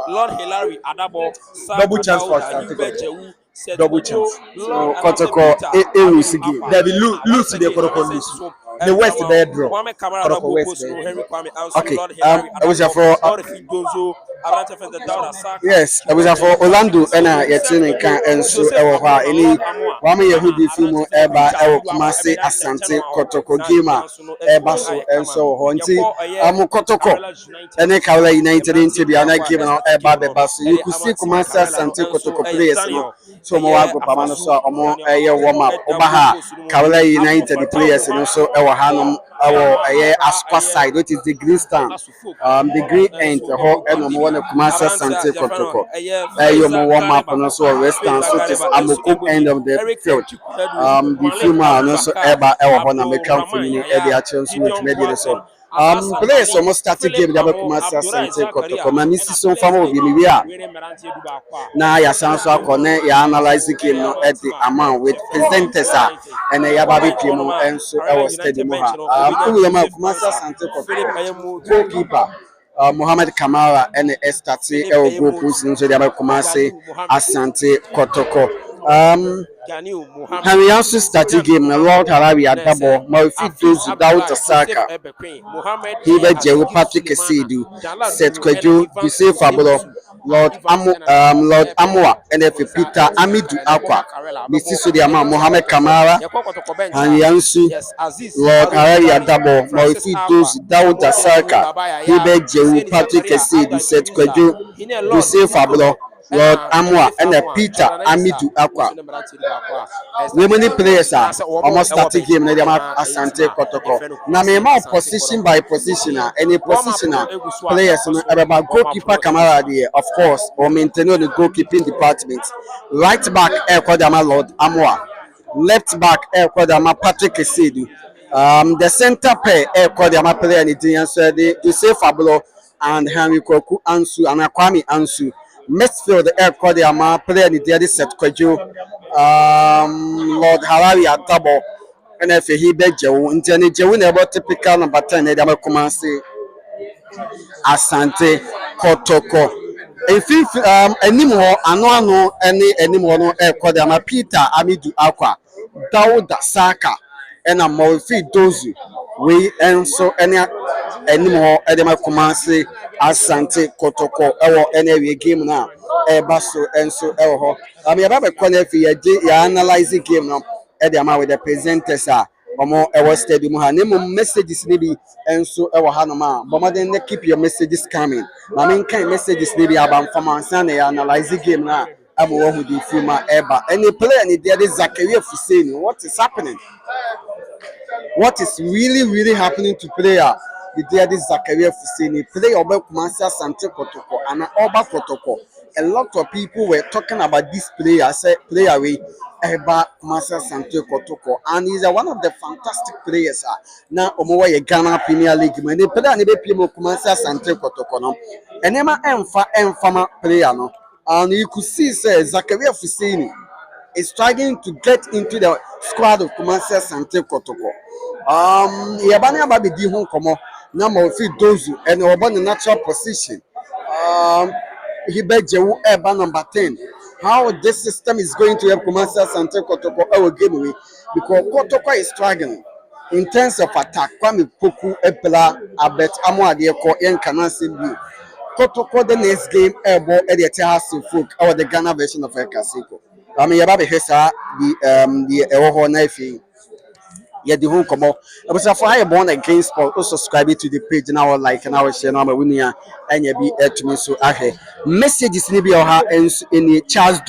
Lord Hilary Adabo double chance for Asante double chance so Kotoko lose game there be lose the Kotoko lose the West bed draw Kotoko West okay I was for yes I was for Orlando ɛna yɛte ne nka nso ɛwɔ hɔ a ɛni wama yɛhudi fi mu ɛba ɛwɔ Kumasi Asante Kotoko game a ɛba so nso wɔ hɔ nti Kotoko ɛne Karela United nti bia na game na ɛba bɛba so you could see Kumasi Asante Kotoko players no so mo wa go pama no so a ɔmo ɛyɛ warm up ɔba ha Karela United players no so ɛwɔ ha no ɛwɔ ɛyɛ Aspa side which is the green stand the green end hɔ ɛna ɔmo wɔ ne Kumasi Asante Kotoko ɛyɛ ɔmo warm up no so western so it is Amoko end of the field the film no so ɛba ɛwɔ hɔ na meka mfoni no ɛde akyerɛ nso wɔ twɛde de so players almost started game da Kumasi Asante Kotoko na misi so fama obi mi a na ya san so akone ya analyze game no at the amount with presenters and ya ba be pie mu enso e was stadium ha Kumasi Asante Kotoko goalkeeper Mohamed Kamara and Estati El Group so the Kumasi Asante Kotoko Henry also started game na Lord Harawi Adabo Maufid those without a saka Hibe Jewu Patrick Esidu Set Kweju Bise Fabolo Lord Amwa and Peter Amidu Akwa Mrs. Diama Mohamed Kamara Henry Ansu Lord Harawi Adabo Maufid those without a saka Hibe Jewu Patrick Esidu Set Kweju Bise Fabolo Lord Amwa and Peter Amidu Akwa. Women players are almost starting game na Asante Kotoko. Na me ma position by positioner, any positioner players no about goalkeeper Kamara there, of course, or maintain the goalkeeping department. Right back Kodama Lord Amwa. Left back Kodama Patrick Esidu. The center pair Kodama player and the Jose Fablo and Henry Koku Ansu and Akwami Ansu. Midfield called the player in the set Kweju Lord Harari Adabo and if he beg Jew into Jew never typical number 10 Kumasi Asante Kotoko. If anymore ano anymore no called the Peter Amidu Akwa Dauda Saka and a Mofi Dozu we and so anymore Edema Kumasi Asante Kotoko any game now basso and so I mean about you analyze the game now Edema with the presenters are more stadium messages maybe and so Hanoma but then keep your messages coming I mean kind messages maybe about from analyze the game now I'm with the film ever any player and there is Zakaria Fuseni what is happening. What is really happening to player? The day this Zakaria Fuseni play over Kumasi Asante Kotoko and Oba Kotoko. A lot of people were talking about this player, say player we Eba Kumasi Asante Kotoko, and he's one of the fantastic players. Now Omowa Ghana Premier League, when they play and they play Kumasi Asante Kotoko no, and Emma Enfama player no, and you could see say Zakaria Fuseni is struggling to get into the squad of Kumasi Asante Kotoko. Yabani Ababi di home komo na mo fi dozu and oba the natural position. He beg Jewu Eba number 10. How this system is going to help Kumasi Asante Kotoko our game away because Kotoko is struggling in terms of attack. Kwame Poku Epela Abet Amwadi Eko Yenkana Simbi. Kotoko the next game Ebo Ediate folk or the Ghana version of El Casino. I mean Yababi Hesa the Ewoho Naifi. yeah, the whole come up. But if I born against sport, also subscribe to the page now, like and I share now, my winner and you be to me so ahead. Messages in the Charles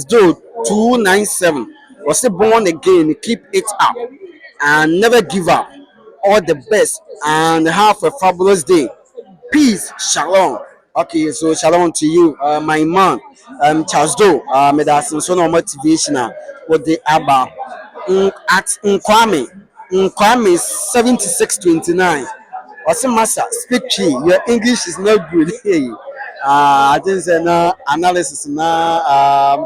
Doe 297 was born again. Keep it up and never give up. All the best and have a fabulous day. Peace, shalom. Okay, so shalom to you, my man, Charles Doe. May that so no motivational with the Abba at Nkwame 7629. What's master? Speak tree. Your English is not good. Hey. I think say na analysis na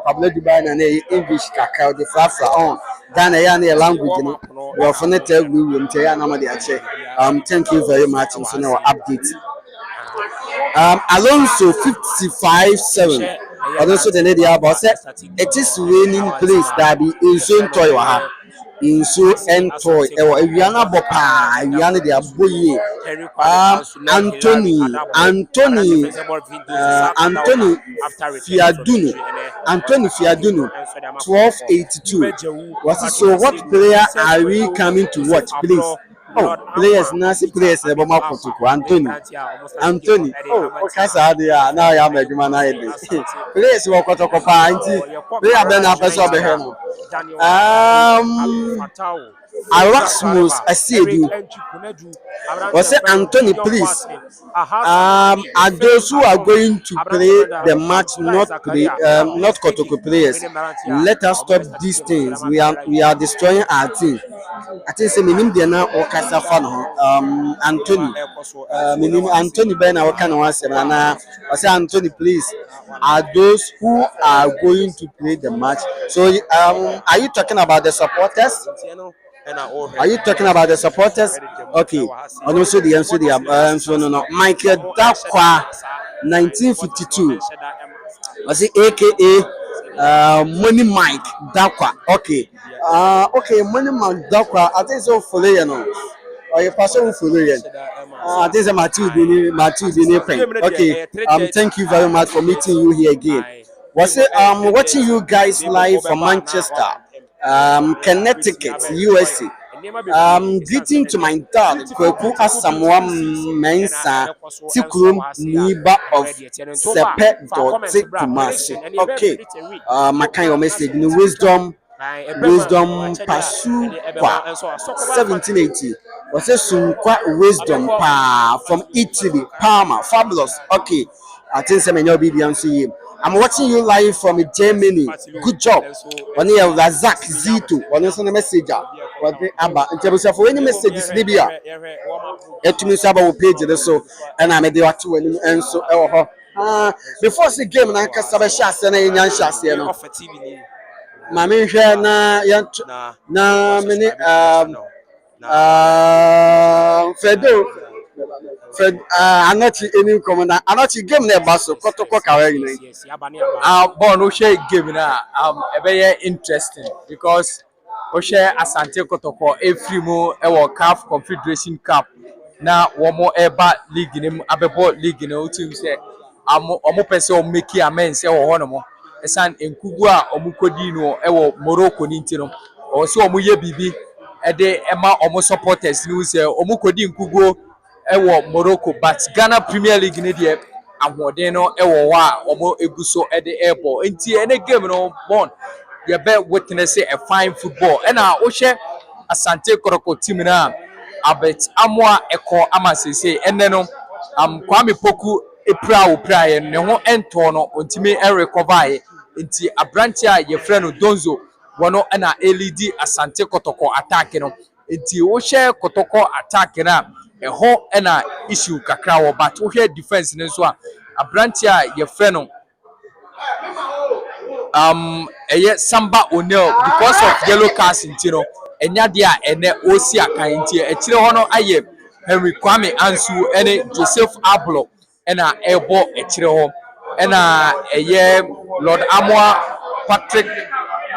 Pablo Dubai na English kakao the fafra on. Ghana ya na language no. Your phone tell we mte ya na ma dey check. Thank you very much. So now update. Alonso 55-7. Also the lady about said it is raining place that be in so toy wa in so and toy e wiana bopa wiana de aboye Anthony Fiaduno 1282 was it. So what player are we coming to watch please? Oh, players, Nancy players, the Boma Kotoko, Anthony. Oh, okay, so now I am a human. Players who are Kotoko, they have been a person of the hand. Erasmus, I see you. Was it Anthony, please? Are those who are going to play the match not Kotoko players? Let us stop these things. We are destroying our team. I think say minim de na o kasa fa no Anthony minim Anthony Ben na o kana wan say na I say Anthony please are those who are going to play the match. So are you talking about the supporters? Are you talking about the supporters? Okay. And also the answer so no Michael Dakwa 1952 was it aka Money Mike Dakwa. Okay. Okay, Money Mike Dakwa. I think so follow you know. Or you pass on follow you. I think so Matthew Bini. Okay. Thank you very much for meeting you here again. Was it watching you guys live from Manchester, Connecticut, USA. Greeting to my dad, Kweku Asamoah Mensa, Tikrum Niba of Sepe Dote Kumasi. Okay, my kind of message, wisdom Pasu Kwa 1780. Was a Sunkwa wisdom pa from Italy, Parma, fabulous. Okay, I think some of your BBMC. I'm watching you live from Germany. Good job. On here, Razak Zito. On this message. What the Abba? In terms of any messages, Libya. It means about page so, and I'm a day or two and so. Before the game, I can have a shot and a young shot. Mammy, na many Fedo. I'm not any common. I'm not game near Basso, Kotoko Karela. Born no share game na very interesting because we share Asante Kotoko every mo e CAF Confederation Cup na womo eba league nim abebo league na team say omo pese o make amends e wo ho no mo esan enkugu a omo kodi no e wo Morocco ni ntino o so omo ye bibi e de ema omo supporters ni say omo kodi enkugu ewo Morocco but Ghana Premier League ne de ahoden no ewo wa omo eguso e de airball enti ene game no born you be witness a fine football and o hwe Asante Kotoko team na abet amwa eko amasese ene no Kwame Poku epra ye ne ho ento no ontimi e recover enti abrantia ye frɛ no Donzo wono na LED Asante Kotoko attack no enti wo hwe Kotoko attack na eho na issue kakra wo but wo hwe defense ne so a abrantia ye frɛ no Samba O'Neil because of yellow cards intino enya dia ene osi akan intie ekire ho no aye Henry Kwame Ansu ene Joseph Ablo ena ebo ekire ho ena eye Lord Amoa Patrick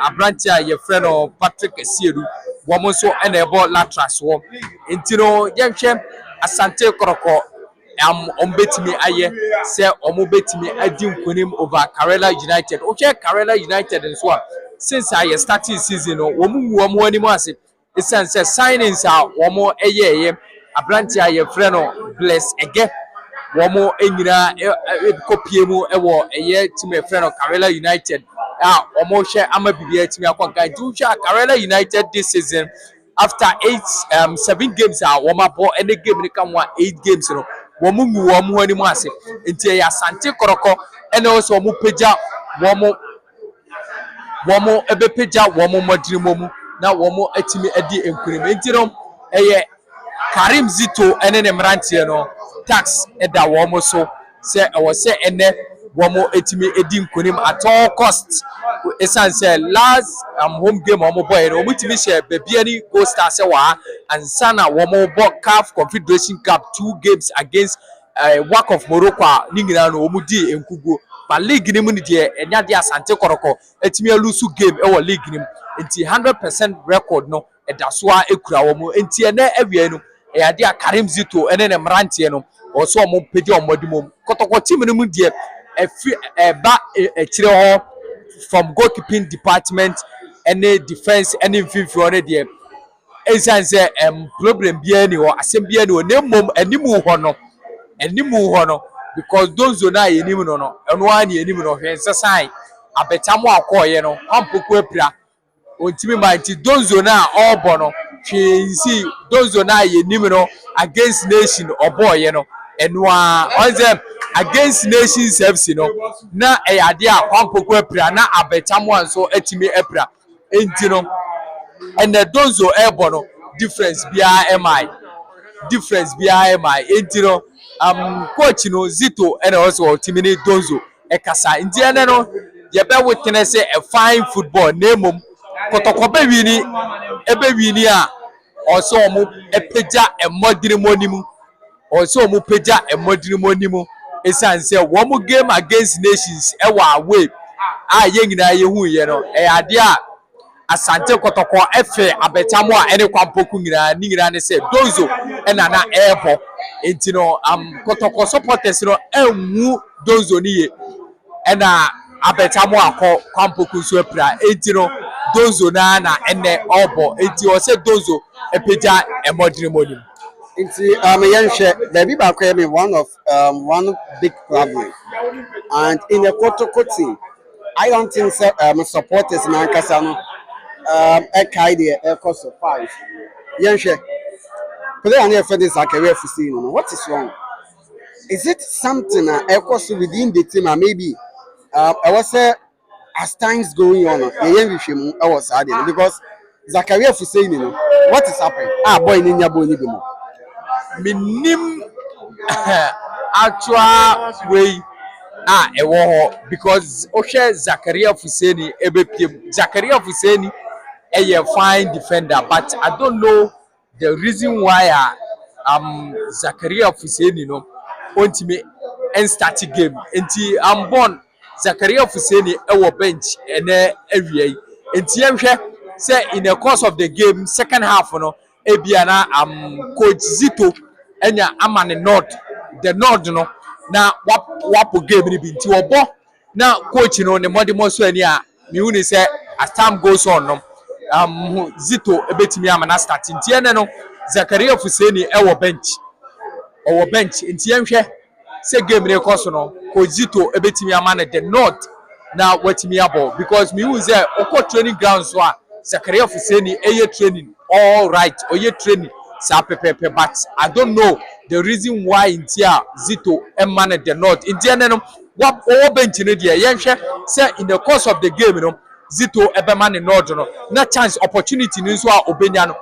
Abrantia ye friend of Patrick Esiedu womo so ena ebo latras ho intino yenhwe Asante Kotoko betimi aye say omo betimi adi nkonim over Karela United. Okay, Karela United and so on. Since I started season, womu anim ase esan sɛ signings a wɔn ɛyɛɛyɛ aberante a yɛfrɛ no bless ɛgɛ wɔn nyinaa kɔpie mu ɛwɔ ɛyɛ team yɛfrɛ no Karela United a wɔn hwɛ ama biribi atumi akɔ nkan nti wohwɛ a Karela United this season after 7 games a wɔn abɔ ɛne game ne ka mu a 8 games no wɔn mu wɔn ho anim ase nti ɛyɛ Asante Kotoko ɛna ɔsɛ wɔn pagya wɔn ɛbɛpagya wɔn mmɔdiri mu na wɔn atumi adi nkunim nti no ɛyɛ Karim Zito ɛne ne mmeranteɛ no tax ɛda wɔn so sɛ ɛwɔ sɛ ɛnɛ wɔn atumi adi nkunim at all cost esan sɛ last home game wɔn bɔ yɛ no wɔn tumi hyɛ beebi ani goal star sɛ wɔ ha ansa na wɔn bɔ CAF Confederation Cup 2 games against WAC of Morocco a ne nyinaa no wɔn di nkuguo but league ne mu ne deɛ ɛnya de Asante Kotoko atumi alusu game ɛwɔ league ne mu nti 100% record no ɛda so a ekura wɔn nti ɛnɛ awia no ɛyɛ ade a Karim Zito ɛne ne mmeranteɛ no ɔsɔ wɔn pagya wɔn di mu Kotoko team no mu deɛ ɛfi ɛba ɛkyerɛ hɔ from goalkeeping department ɛne defense ɛne mfimfini no deɛ ɛnsan sɛ problem biara ni hɔ asɛm biara ni hɔ na mmom animu hɔ no because donzo na yɛnim no ɛno ara ne yɛnim no hwɛ nsɛ sign abɛtam a kɔɔyɛ no ampoko apira ontimi ma nti donzo na ɔbɔ no hwɛ nsi donzo na yɛnim no against nation ɔbɔɔyɛ no ɛno a ɔnsɛ against nations FC no na ɛyɛ ade a kwampoko apira na abɛtam a nso atimi apira enti no ɛnɛ donzo ɛbɔ no difference biara ɛmai enti no coach no Zito ɛna ɔsɛ ɔtimi ne donzo ɛkasa nti ɛnɛ no yɛbɛ witness a fine football na emom Kotoko ɛbɛwini a ɔsɛ ɔmo ɛpagya ɛmɔdiri mɔnimu ɔsɛ ɔmo pagya ɛmɔdiri mɔnimu esan sɛ wɔn game against nations ɛwɔ away a yɛn nyinaa yɛhu yɛ no ɛyɛ ade a Asante Kotoko ɛfɛ abɛtam a ɛne kwampoku nyinaa ne nyinaa ne sɛ donzo ɛna na ɛɛbɔ enti no Kotoko supporters no ɛnwu donzo ne yɛ ɛna abɛtam a kɔ kwampoku nso apira enti no donzo na ɛnɛ ɔbɔ enti ɔsɛ donzo ɛpagya ɛmɔdiri mɔnimu. Nti yɛnhwɛ baabi baako yɛ me one big problem and in a Kotoko team I don't think supporters na ankasa no ɛkae deɛ ɛkɔ so 5 yɛnhwɛ player no yɛfɛ de Karela Utd no what is wrong? Is it something ɛkɔ so within the team maybe ɛwɔ sɛ as times going on yɛyɛ nhwehwɛmu ɛwɔ saa deɛ no because Karela Utd no what is happening boy ne nya boy ne bi mu minim actual way ɛwɔ hɔ because ohwɛ Karela Utd ɛbɛpiem Karela Utd ɛyɛ fine defender but I don't know the reason why Karela Utd no ontimi start game nti I'm born Karela Utd ɛwɔ bench ɛnɛ awia yi nti yɛhwɛ sɛ in the course of the game second half no ebia na coach Zito enya ama ne the nod no na wapo game ni bi nti obo na coach no ne modimo so ani a me hu ni sɛ as time goes on no Zito ebetimi ama na start nti ene no Karela Utd ɛwɔ bench nti yenhwɛ sɛ game ne course no coach Zito ebetimi ama ne the nod na watimi abo because me hu sɛ okɔ training ground so a Karela Utd eye training all right oye training sa pepepe but I don't know the reason why intia Zito emanage the north intia no what all bench no there yenhwe say in the course of the game no Zito ebema ne north no na chance opportunity ni so a obenya no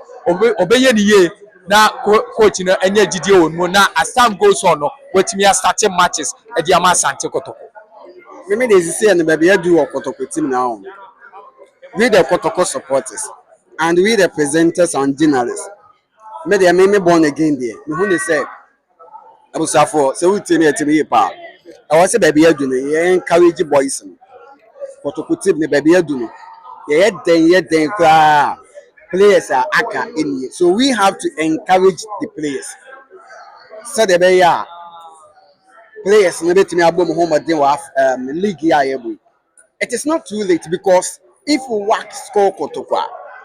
obeye ni ye na coach no enya gidie wonu na as time goes on no wetimi starting matches e dia ma Asante Kotoko me dey say na baby adu Kotoko team now we the Kotoko supporters and we the presenters and journalists me dey me born again there me hu ne say abusafo say we team e pa I was say baby adu no ye encourage boys no Kotoko team ne baby adu no ye den kra players are aka in here so we have to encourage the players so the be ya players no betimi abom home den wa league ya yebu it is not too late because if we work score Kotoko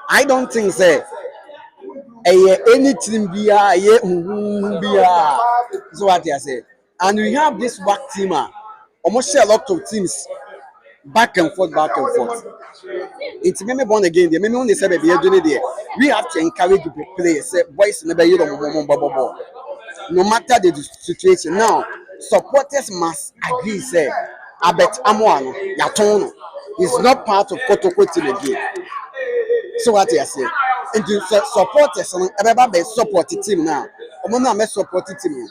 I don't think say any team be so what I say. And we have this work team almost share a lot of teams back and forth, back and forth. It's me born again. The me only say baby you doing there. We have to encourage the players. Say boys never you don't ball. No matter the situation. Now supporters must agree. Say I bet Amoano Yatono is not part of Kotoko team again. So what I say. And the supporters everybody support the team now. I'm not support the team.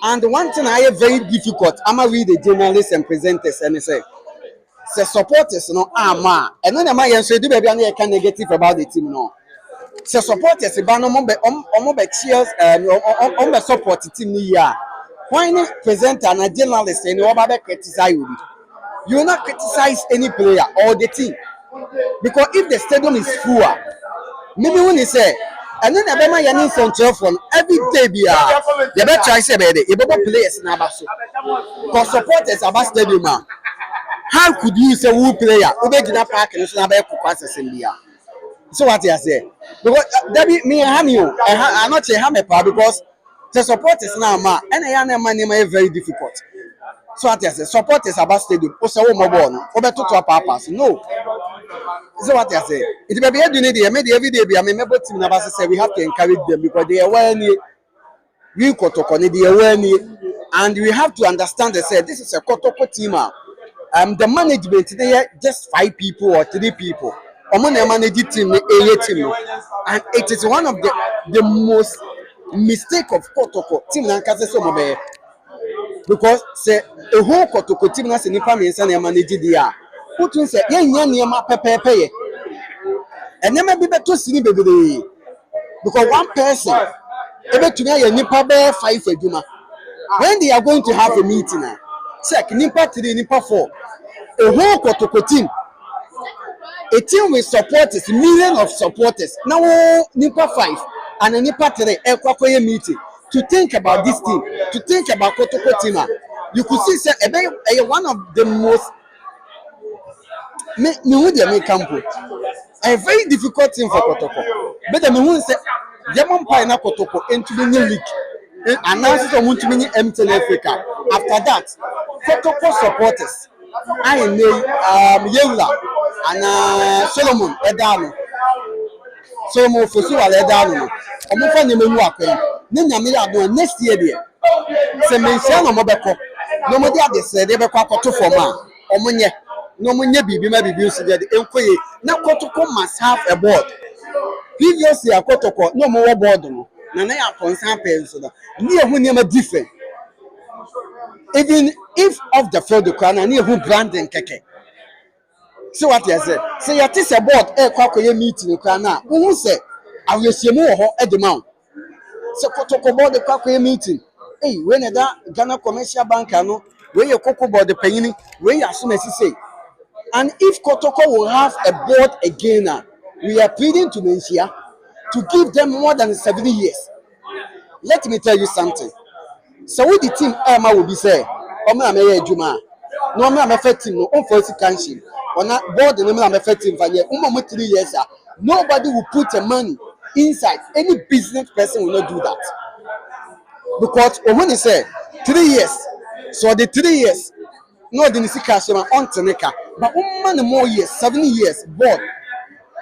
And one thing I have very difficult. I'm gonna read the journalists and presenters and say supporters no ama and then am I say do baby any kind negative about the team no. Say supporters ba no mo be cheers on be support the team ni ya. Why any presenter and journalist and over be criticize you? You will not criticize any player or the team because if the stadium is full, maybe when you say and then abema yani central from every day be you better try say be you be players na ba so because supporters about stadium. How could you say who player who be gina park and so na be ko access India? So what I say because that be me and you I not say ham because the supporters now ma and I na man very difficult. So what I say supporters about stadium o say wo mo ball no o be to pass no. So what I say it be be do need dey make every day be am member team na ba say we have to encourage them because they are we Kotoko ni dey and we have to understand they say this is a Kotoko team. The management they just 5 people or 3 people. Manage team, team, and it is one of the most mistake of Kotoko team because say a whole Kotoko team na nipa me nsa na manage dia. Who tun say yen niema pepepe and never be better sini bebere because one person ebe tumi aye nipa be 5 adwuma. When they are going to have a meeting check nipa 3 nipa 4 a whole Kotoko team, a team with supporters, millions of supporters. Now, Nipa 5 and a Nipa 3 a meeting to think about this team, to think about Kotoko team. You could see, say, one of the most a very difficult thing for Kotoko. But the moon said, Yamon Pina Kotoko into the new league. Announced on Munchmini empty in Africa. After that, Kotoko supporters. I know Yela and Solomon Edano. Solomon Fosua Edano. Omofa Nemenu Akwen. Nenya do next year there. Se mention Mobeko. No more they said they be kwakoto for ma. Omonye. No monye bibi ma bibi so there enkoye. Na Kotoko must have a board. Previously Kotoko no more board no. Na na ya concern pay so that. Ni ehu niam different. Even if off the field the crown and who branding keke. So what you say? Say you this a board kwakoye meeting the crown now. Who say I will see more at the mount. So Kotoko board the kwakoye meeting. Hey, when that Ghana commercial bank no, where you Koko board the penny, where you assume as say. And if Kotoko will have a board again now, we are pleading to Mensia to give them more than 70 years. Let me tell you something. So with the team Emma will be say, Oma me Juma. No me am team no on first country. On that board the name am team for 3 years. Nobody will put the money inside. Any business person will not do that. Because when he say 3 years, so the 3 years, no the Nisika on Teneka, but more years, 7 years, board.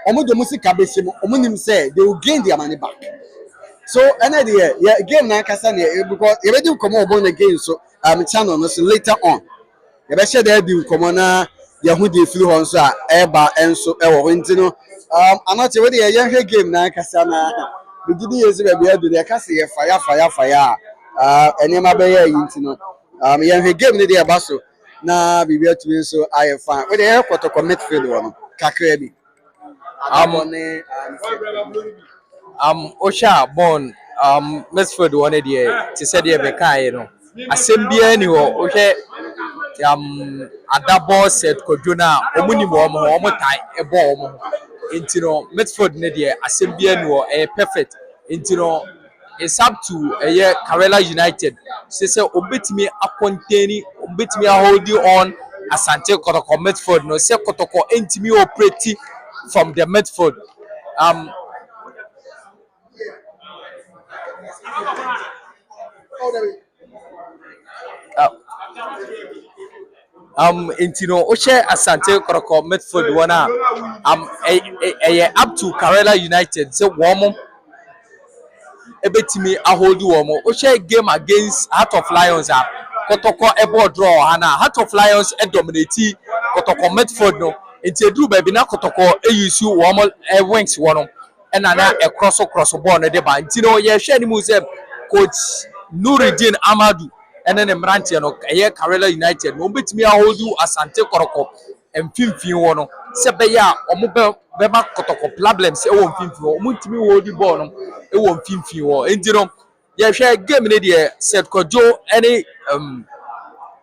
Omo the Musika Beshimo, Omunim say they will gain their money back. So another yeah game na kasa because you already come on again so channel no so later on you be share there be come na ya hu dey free hon so eba enso e wo nti no anot we dey ya game na kasa na be gidi yesi be adu dey kasa ye fire enema be ya nti no ya game ni dey eba so na bibi atumi so aye fan we dey Kotoko midfield no kakra bi Osha born Mesford one day to say the Bekai no asembia ni ho ohwe adabo set koduna omuni mo omo tai ebo omo intino Mesford ne de asembia ni ho perfect intino it's up to Karela United say obetimi akonteni obetimi holding on Asante Kotoko Mesford no say Kotoko entimi operate from the Medford Into no Oshe Asante Kotoko midfield one up to Karela United. So warm ebetimi ahold warm. Oshe game against Heart of Lions Kotoko ebo draw hana Heart of Lions dominate Kotoko midfield no. Into do baby na Kotoko use warm wings one and a cross ball no deba. Into no ye share ni museum coach Nuruddin Amadou and then Mranti no Karela United no betimi ahold Asante Kotoko mfimfin wo no se be ya omo be ma Kotoko problems e wo mfimfin wo mutimi wo di ball no e wo mfimfin wo enti no ye hwe game ne de set kojo any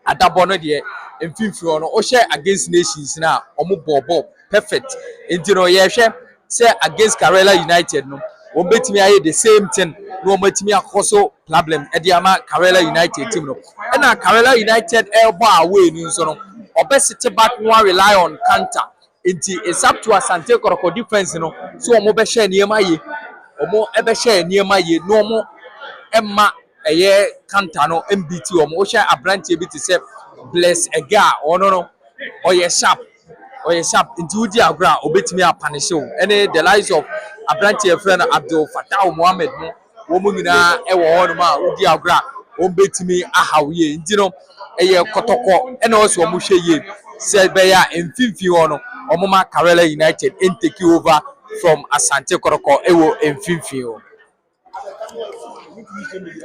adabo no de mfimfin wo no o hwe against nations na omo ball perfect enti no ye hwe say against Karela United no wo betimi aye the same thing no betimi akoso problem e de ama Karela United team no e na Karela United elbow away ni so no obesity back one rely on counter it's up to Asante Kotoko defense no so omo be share niema ye omo e be share niema ye no omo emma eye counter no MBT omo o share abranche bi to say bless a guy no oye sharp into udi agra obetimi apanish o any the lies of abranche friend Abdul Fatah Mohammed no wo mu nyina e wo ho no ma udi agra o betimi ahawe nti no eye Kotoko ena oso omo hwe ye se be ya mfimfi ho no omo ma Karela United and take over from Asante Kotoko ewo mfimfi ho.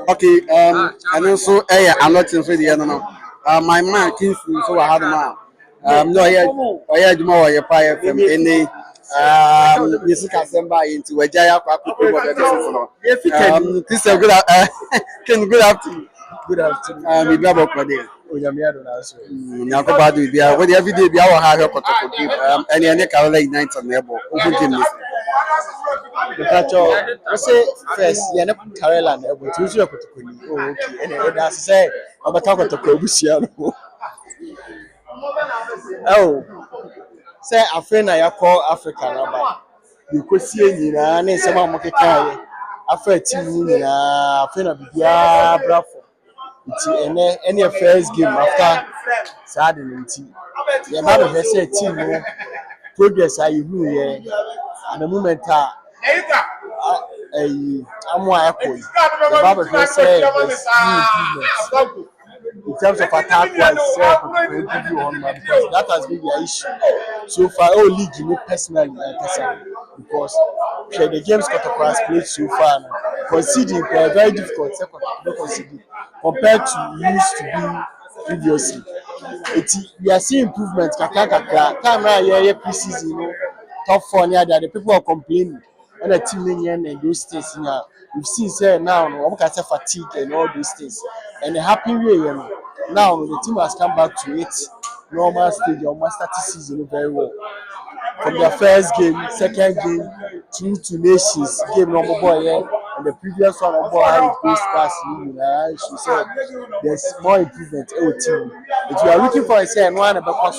Okay, and also, I'm not in for the no. My man, Kingston, so I had a man. No, yeah, you know, you're fire from any. This December into a Jaya this is good afternoon. Good afternoon. We love our day. Onyame adona so. Nyakobadu bia we every day bia we have Kotoko game. Any Karela United nebo. Open game this. Because I say first, yeah, na Karela na ebo tu so Kotoko ni. Oh, okay. And I say, obata Kotoko obusia no. Oh. Say afre na yakọ Africa na ba. You go see nyina na nsema amokeka ye. Afre team nyina afre na bibia brafo. It's any first game after sad nti. The man of say team no progress are you here at the moment amwa ekoi. The Bible say improvement in terms of attack wise because that has been their issue so far. Oh, league me personally because the games Kotoko has played so far now, conceding very difficult conceding compared to used to be previously. We are seeing improvement kakra time now pre-season, you know, top 4 near that the people are complaining and the team in those states now. We've seen say now we can say fatigue and all those things, and the happy way, you know, now the team has come back to its normal stage, almost 30 season very well. From their first game, second game, through to nations game number boy, yeah, and the previous one number how it goes past you. She said there's more improvement. Team. If you are looking for a say one about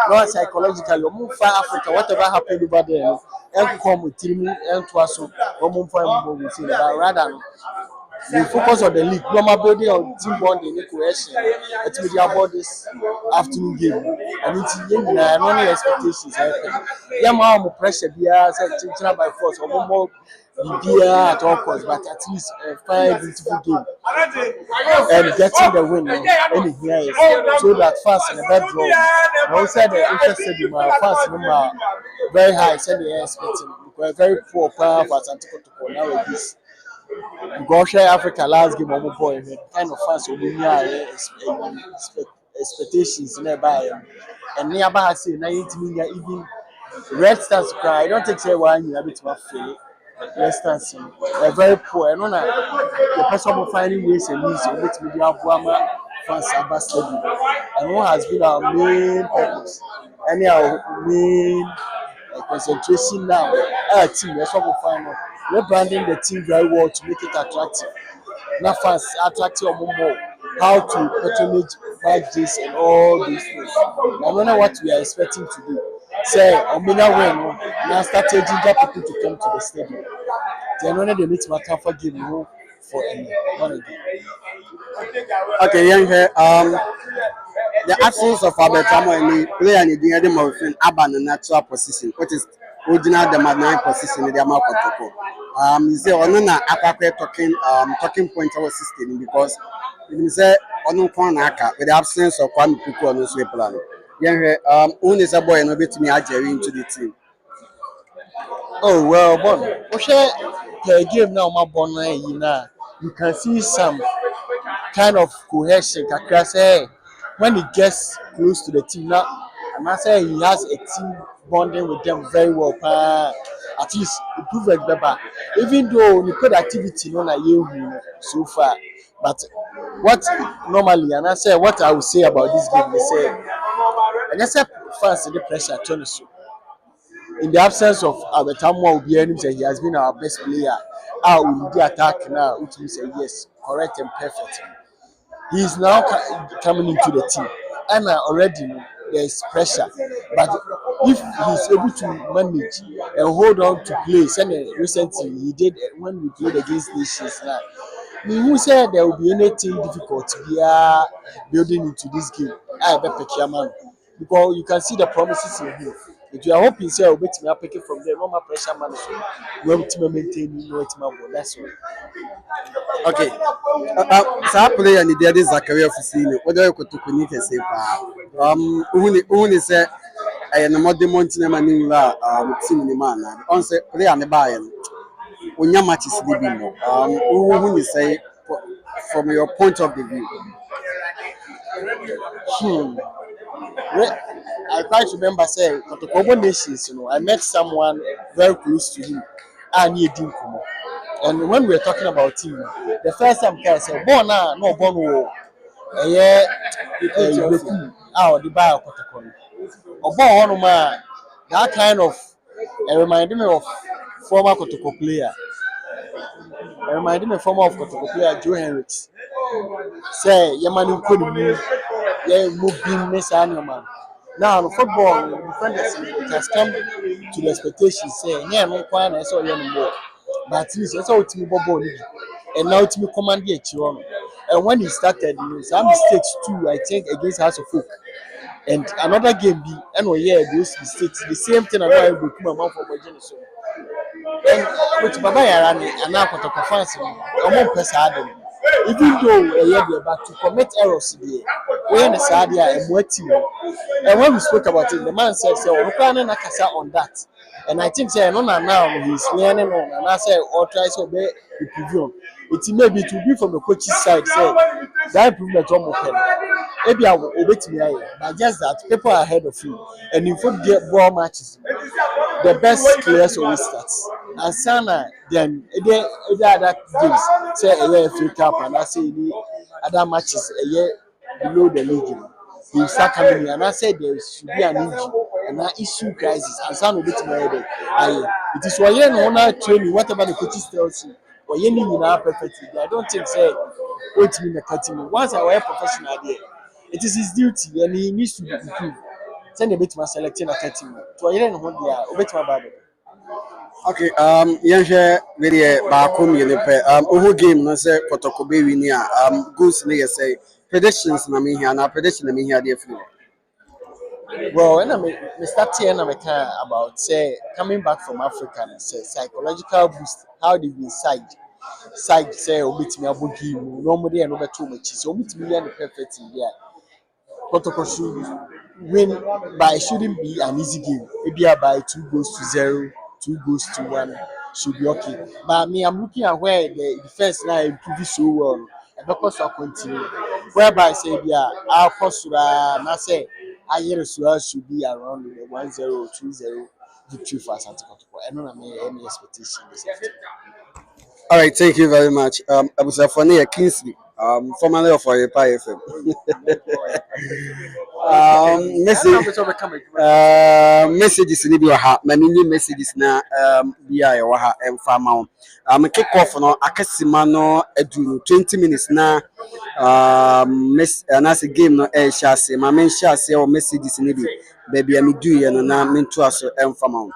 no psychologically, move for Africa, whatever happened over there, and come with team and to us, move for but rather we focus on the league. Normal building on team bonding, cohesion. It's with about this afternoon game. And it's only expectations. Yeah, more pressure. Yeah, by force or more at all costs, but at least 5 beautiful game and getting the win. And here so that fast and a bad draw. I also said the interested in my fast number very high. Said they are expecting because very poor power for Asante Kotoko now with this. Because Africa last game on boy kind of fans expectations nearby and nearby say 90 million even Red Stars cry. I don't think say 1 year bit to fail. Red Stars are very poor and on the person will finding ways and means to make media Buama fans are stadium. And what has been our main purpose and our main concentration now. Our team, that's what we find out. We're branding the team very well to make it attractive. Now, fans attractive or more. How to patronage badges and all these things. I don't know what we are expecting to do. Say, Omina win, now start taking people to come to the stadium. They know they meet my for game, for any one again. Okay, young here. The absence of Abertamo and the player in the Morphin Aban in natural position, which is original the 9 position in the Amako Toko. Is there on talking point our system because it is on Kwanaka with the absence of Kwame Puku on the sweep plan. Young own is a boy and a bit me into the team. Oh well, bon. Okay, per game now, my bon you can see some kind of cohesion. Kakra say when he gets close to the team now, and I say he has a team bonding with them very well. At least improve it better. Even though the productivity no na you so far, but what normally and I say what I would say about this game is say, and I say fans the pressure turn so. In the absence of Abetamwa Obianim, he has been our best player. Our the attack now, which means yes, correct and perfect. He is now coming into the team, and already there is pressure. But if he's able to manage and hold on to place, and recently he did when we played against Nations now. Who said there will be anything difficult we are building into this game? I bet Pekiaman because you can see the promises in him. If you are hoping, say, I'll bet me up pick it from there, no more pressure management. We're to maintain, you know, it's my ball. That's all. Okay. Sa player and the other Zakaria Fusini, whether you could to communicate say, only say, I am not the Mountain Manila team in the man. On say, play on the buy. When your match is living more, who you say from your point of the view? I quite remember saying, Kotoko Nations, you know, I met someone very close to him, and he didn't come up. And when we were talking about him, the first time I said, born now, no born war. Yeah, the buy of Kotoko. Or born man, that kind of, it reminded me of former Kotoko player. It reminded me of former Kotoko player, Joe Henricks. Say, Yamani couldn't move, yeah, moving Miss Animal. Now, the football, defenders, it has come to the expectations. Say, yeah, no point, I saw you anymore. But at least, that's how it's me, Bobo. And now it's me command the Chiron. And when he started, you know, some mistakes too, I think, against House of Folk. And another game, be, and yeah, those mistakes, the same thing, I know I will come out for my generation. And with Baba Yarani, and now Kotoko fans, I'm on Pesado. Even though a year back to commit errors there, when the Sadia and what team. And when we spoke about it, the man said, "So we're planning a casa on that." And I think say no now he's learning on, and I say or try to obey the preview. It may be to be from the coach's side, say that improvement on Moken. Maybe I will obey to me, but just that people are ahead of you, and if you get ball matches, the best players always starts. And Sana then the other games say a year free cup and I say the other matches a year below the league. He start coming in and I said there should be an injury and an issue crisis and Sana will be to my it is why you know training whatever the coaches tells you or you need now perfectly. I don't think say wait me cutting once I were professional there. It is his duty and he needs to be improved. Send a bit my selecting a cutting to a year and 1 year, a bit my bad. Okay, yɛnhwɛ wɛdeɛ baako mmienu pɛ ohu game no sɛ Kotoko bɛwini a goals no yɛ sɛ predictions na mehia na prediction na mehia deɛ firi Well, when I start here, I'm about say coming back from Africa, say psychological boost. How they been side say obit me abo game. Normally, and over too much. So obit me and the perfect in there. Kotoko should win, but it shouldn't be an easy game. Maybe by 2-0, 2-1 should be okay. But me, I'm looking at where the defense now improve so well. And because I continue, whereby say yeah, our postura, and I say I hear the should be around the 1-0, 2-0 victory for Asante Kotoko. I don't have any expectation this afternoon. all right, thank you very much abusafo Kingsley formerly of Oyepa FM messages ni bi wɔ ha ma ni messages na bi a ɛwɔ ha ɛmfa ma wo kick off no akasima no aduru 20 minutes na anase game no ɛhyɛ ase ma men hyɛ ase wɔ messages ni bi baby am do ye no na men to aso ɛmfa ma wo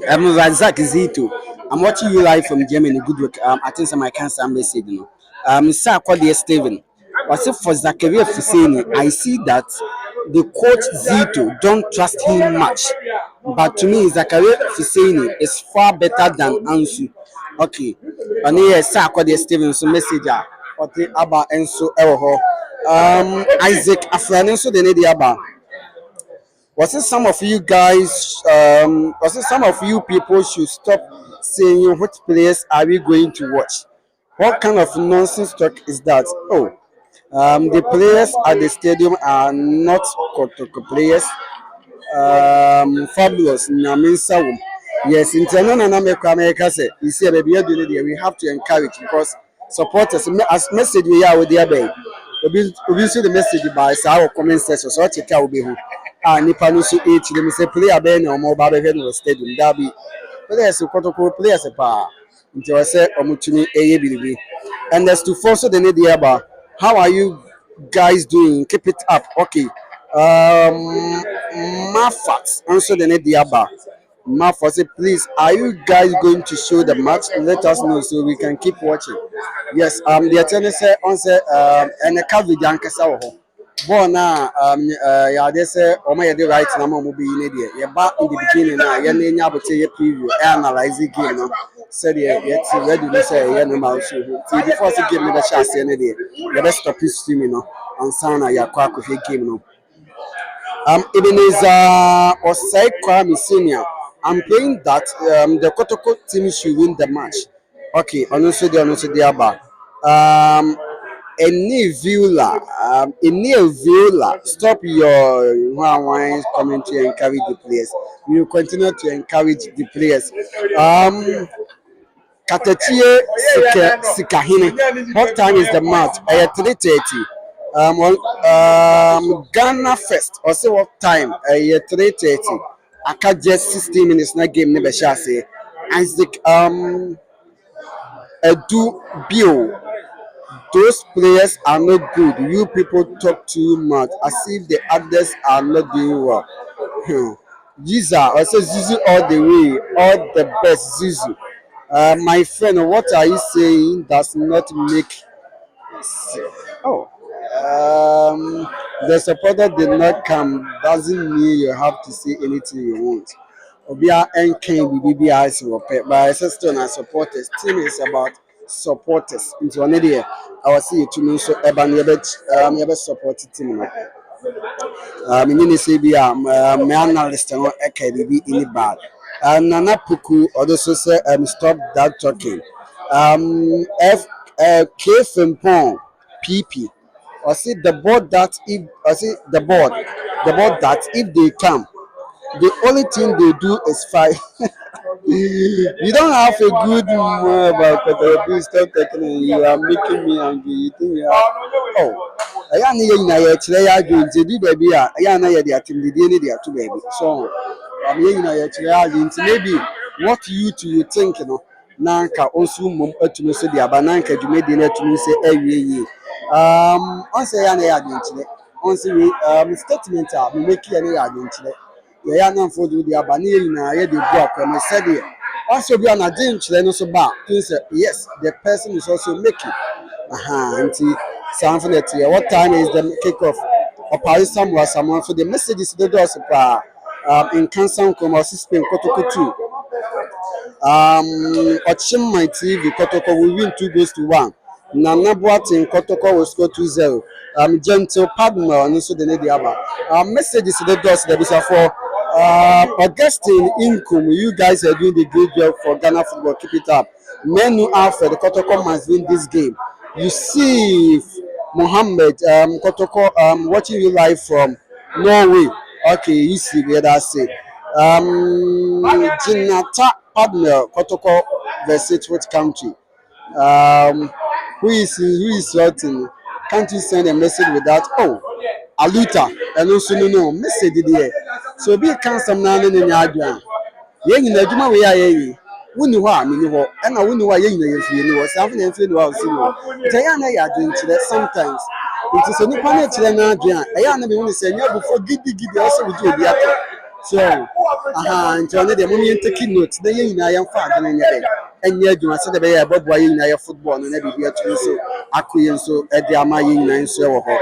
Razak Zito I'm watching you live from Germany. Good work. I think some I can some message. You know. Sir, called Steven. Was it for Zakaria Fuseni? I see that the coach Zito don't trust him much. But to me, Zakaria Fuseni is far better than Ansu. Okay. And yes, sir, called Steven. So message. Okay, Abba Enso Eho. Isaac Afranin so the Nedi Abba. Was it some of you guys, was it some of you people should stop saying which players are we going to watch? What kind of nonsense talk is that? Oh, the players at the stadium are not Kotoko players. Fabulous. Nyaminsa. Yes, internal and America say, you see, baby, we have to encourage because supporters, as message we are with the Abbey. We see the message by our comment section, so check out be who. Nipa no so each them say player be na omo ba be no stadium that be players Kotoko players pa until I say omutumi eye biribi. And as to force the need aba, how are you guys doing? Keep it up. Okay. Mafat answer the need aba. Mafat say please, are you guys going to show the match? Let us know so we can keep watching. Yes, the attorney say answer and the coverage ankasa wo ho. Born now, yeah, they say, oh my, the right number will be in India. You're back in the beginning now. You're in your preview, analyze the game. No, said yet ready to say, yeah, no matter what. Before the game, never shall see any day. You best stop his streaming, no, and sound like your quack with your game, no. Ebenezer Osei Kwame Senior. I'm playing that the Kotoko team should win the match. Okay, honestly, the Abba. Any viewer, stop your one commentary and encourage the players. We will continue to encourage the players. Katachie Sikahine. What time is the match? 3:30. Ghana first. Or say what time? 3:30. I can't just 16 minutes. Na game never shall say. Isaac Edu Bio. Those players are not good. You people talk too much as if the others are not doing well. Ziza, I say Zizu all the way, all the best, Zizu. My friend, what are you saying does not make sense? Oh, the supporter did not come doesn't mean you have to say anything you want. Obia NK BBI is but I said still not supporters. Team is about supporters. Into one idea, I will see you to me so Eban Yabet support team. Mini CBA, my analyst, and be any bad. Nana Puku also say, stop that talking. F K Fempon PP. I see the board that if I see the board that if they come, the only thing they do is fight. You don't have a good about Please stop taking it. You are making me angry. You think you are. Oh, I need you today. I do the baby. I know you're the team. The DNA to baby. So I'm here today. Maybe what you think, you know. Nanka also mum to me say the abananka you made dinner to me say every on say an today. On say statement we make any today. Yeah, now for the Abani na yeah the book and said it. Also be an agent so ba. Yes, the person is also making. Something that what time is the kickoff? Or Paris somewhere someone for the messages the doors in Kansan Como Spain Kotoko 2. Ochim my TV Kotoko will win 2-1. Nana Boatin Kotoko will score 2-0. Gentle Padma and also the Nediaba. Messages to the doors that is for Augustine Income. You guys are doing the great job for Ghana football. Keep it up. Menu Alfred Kotoko must win this game. You see Mohammed Kotoko watching you live from Norway. Okay, you see where that's it. Jinata Padma Kotoko versus which country? Who is certain? Can't you send a message with that? Oh, Aluta, and also no message there. So be cancel now in your adwan. Yen in the Juma we are ye. Wouldn't you want me? And I wouldn't know why you was something and feel well. Diana, you are doing that sometimes. It is a new planet. I am the one saying, yeah, before give also with you. So nti ɔno deɛ mom yɛntaki note na yɛn nyinaa yɛmfa ade no nyɛ dɛ ɛnyɛ adwuma sɛdeɛ ɛbɛyɛ ɛbɛboa yɛn nyinaa yɛ football no na biribi atumi nso akɔ yɛn nso de ama yɛn nyinaa nso wɔ hɔ.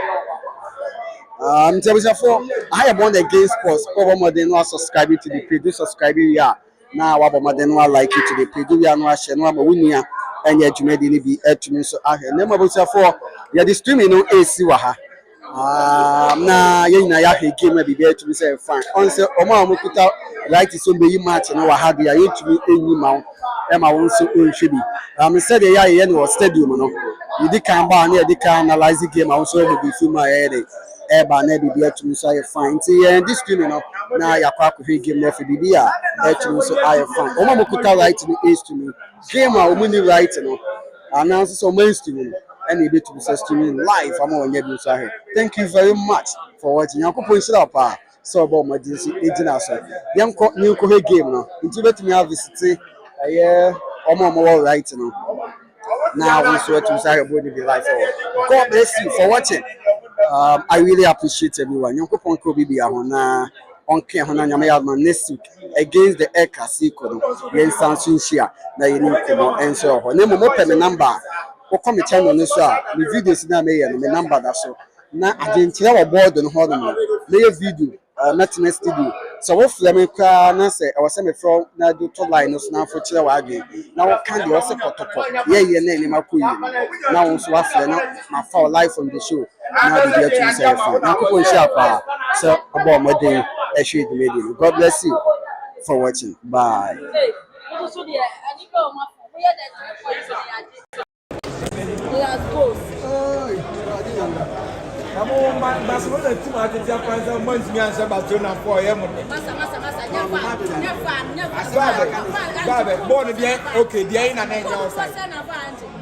Nti abusuafoɔ aha yɛ born again sports wɔbɔ mmɔden no subscribe to the page do subscribe yɛ a na wabɔ mmɔden no like to the page wia no ahyɛ no ama wo nua ɛnyɛ dwumadi no bi atumi nso ahwɛ na mmom abusuafoɔ yɛde streaming no ɛsi wɔ ha. Na yɛn nyinaa yɛahwɛ game a biribi atumi sɛ fine ɔn sɛ ɔmo a wɔkuta right so mbɛyi match no wɔ ha deɛ a yɛtumi ɛnyi ma wo ɛma wo nso ɔnhwɛ bi sɛdeɛ yɛayɛ no wɔ stadium no yɛdi kan baa na yɛdi kan analyse game a wo nso ɛbɔ bi film a yɛyɛ dɛ ɛba na biribi atumi nso ayɛ fine nti yɛn di streaming no na yɛakɔ akɔhwɛ game no afei biribi a atumi nso ayɛ fine ɔmo a wɔkuta right no ɛstumi game a ɔmo ni right no anaa nso sɛ ɔmo ɛstumi no and able to be streaming live. I'm on your here. Thank you very much for watching. I'm going to up so about my agent. Young new game now. Into let me have visit. Yeah, I'm all right now. We swear to say about the life. God bless you for watching. I really appreciate everyone. Young couple could be on next week against the Air Casino. Yen Sansunshia. Na you and so on. Name open number. Come me channel no so a me videos na me yɛ no me number da so na agentia wɔ board no ho no me video na tena studio so wo frɛ me kra na sɛ ɛwɔ sɛ me frɛ na do to line no so na fo kyerɛ wa age na wo kan de wo sɛ kotoko yɛ na anim akɔyi na wo nso afrɛ na fa live on the show na de dia tumi sɛ fa na kokɔ nhyia pa so ɔbɔ ɔmɔden ɛhwɛ di media. God bless you for watching. Bye. Barcelona team at the Japan months me answer Barcelona for him. Born bien okay, there in an end outside.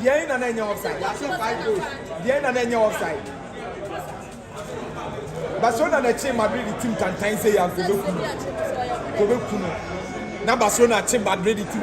There in an end outside. There in an end outside. Barcelona the team Madrid team can say you have to look. Now Barcelona team Madrid team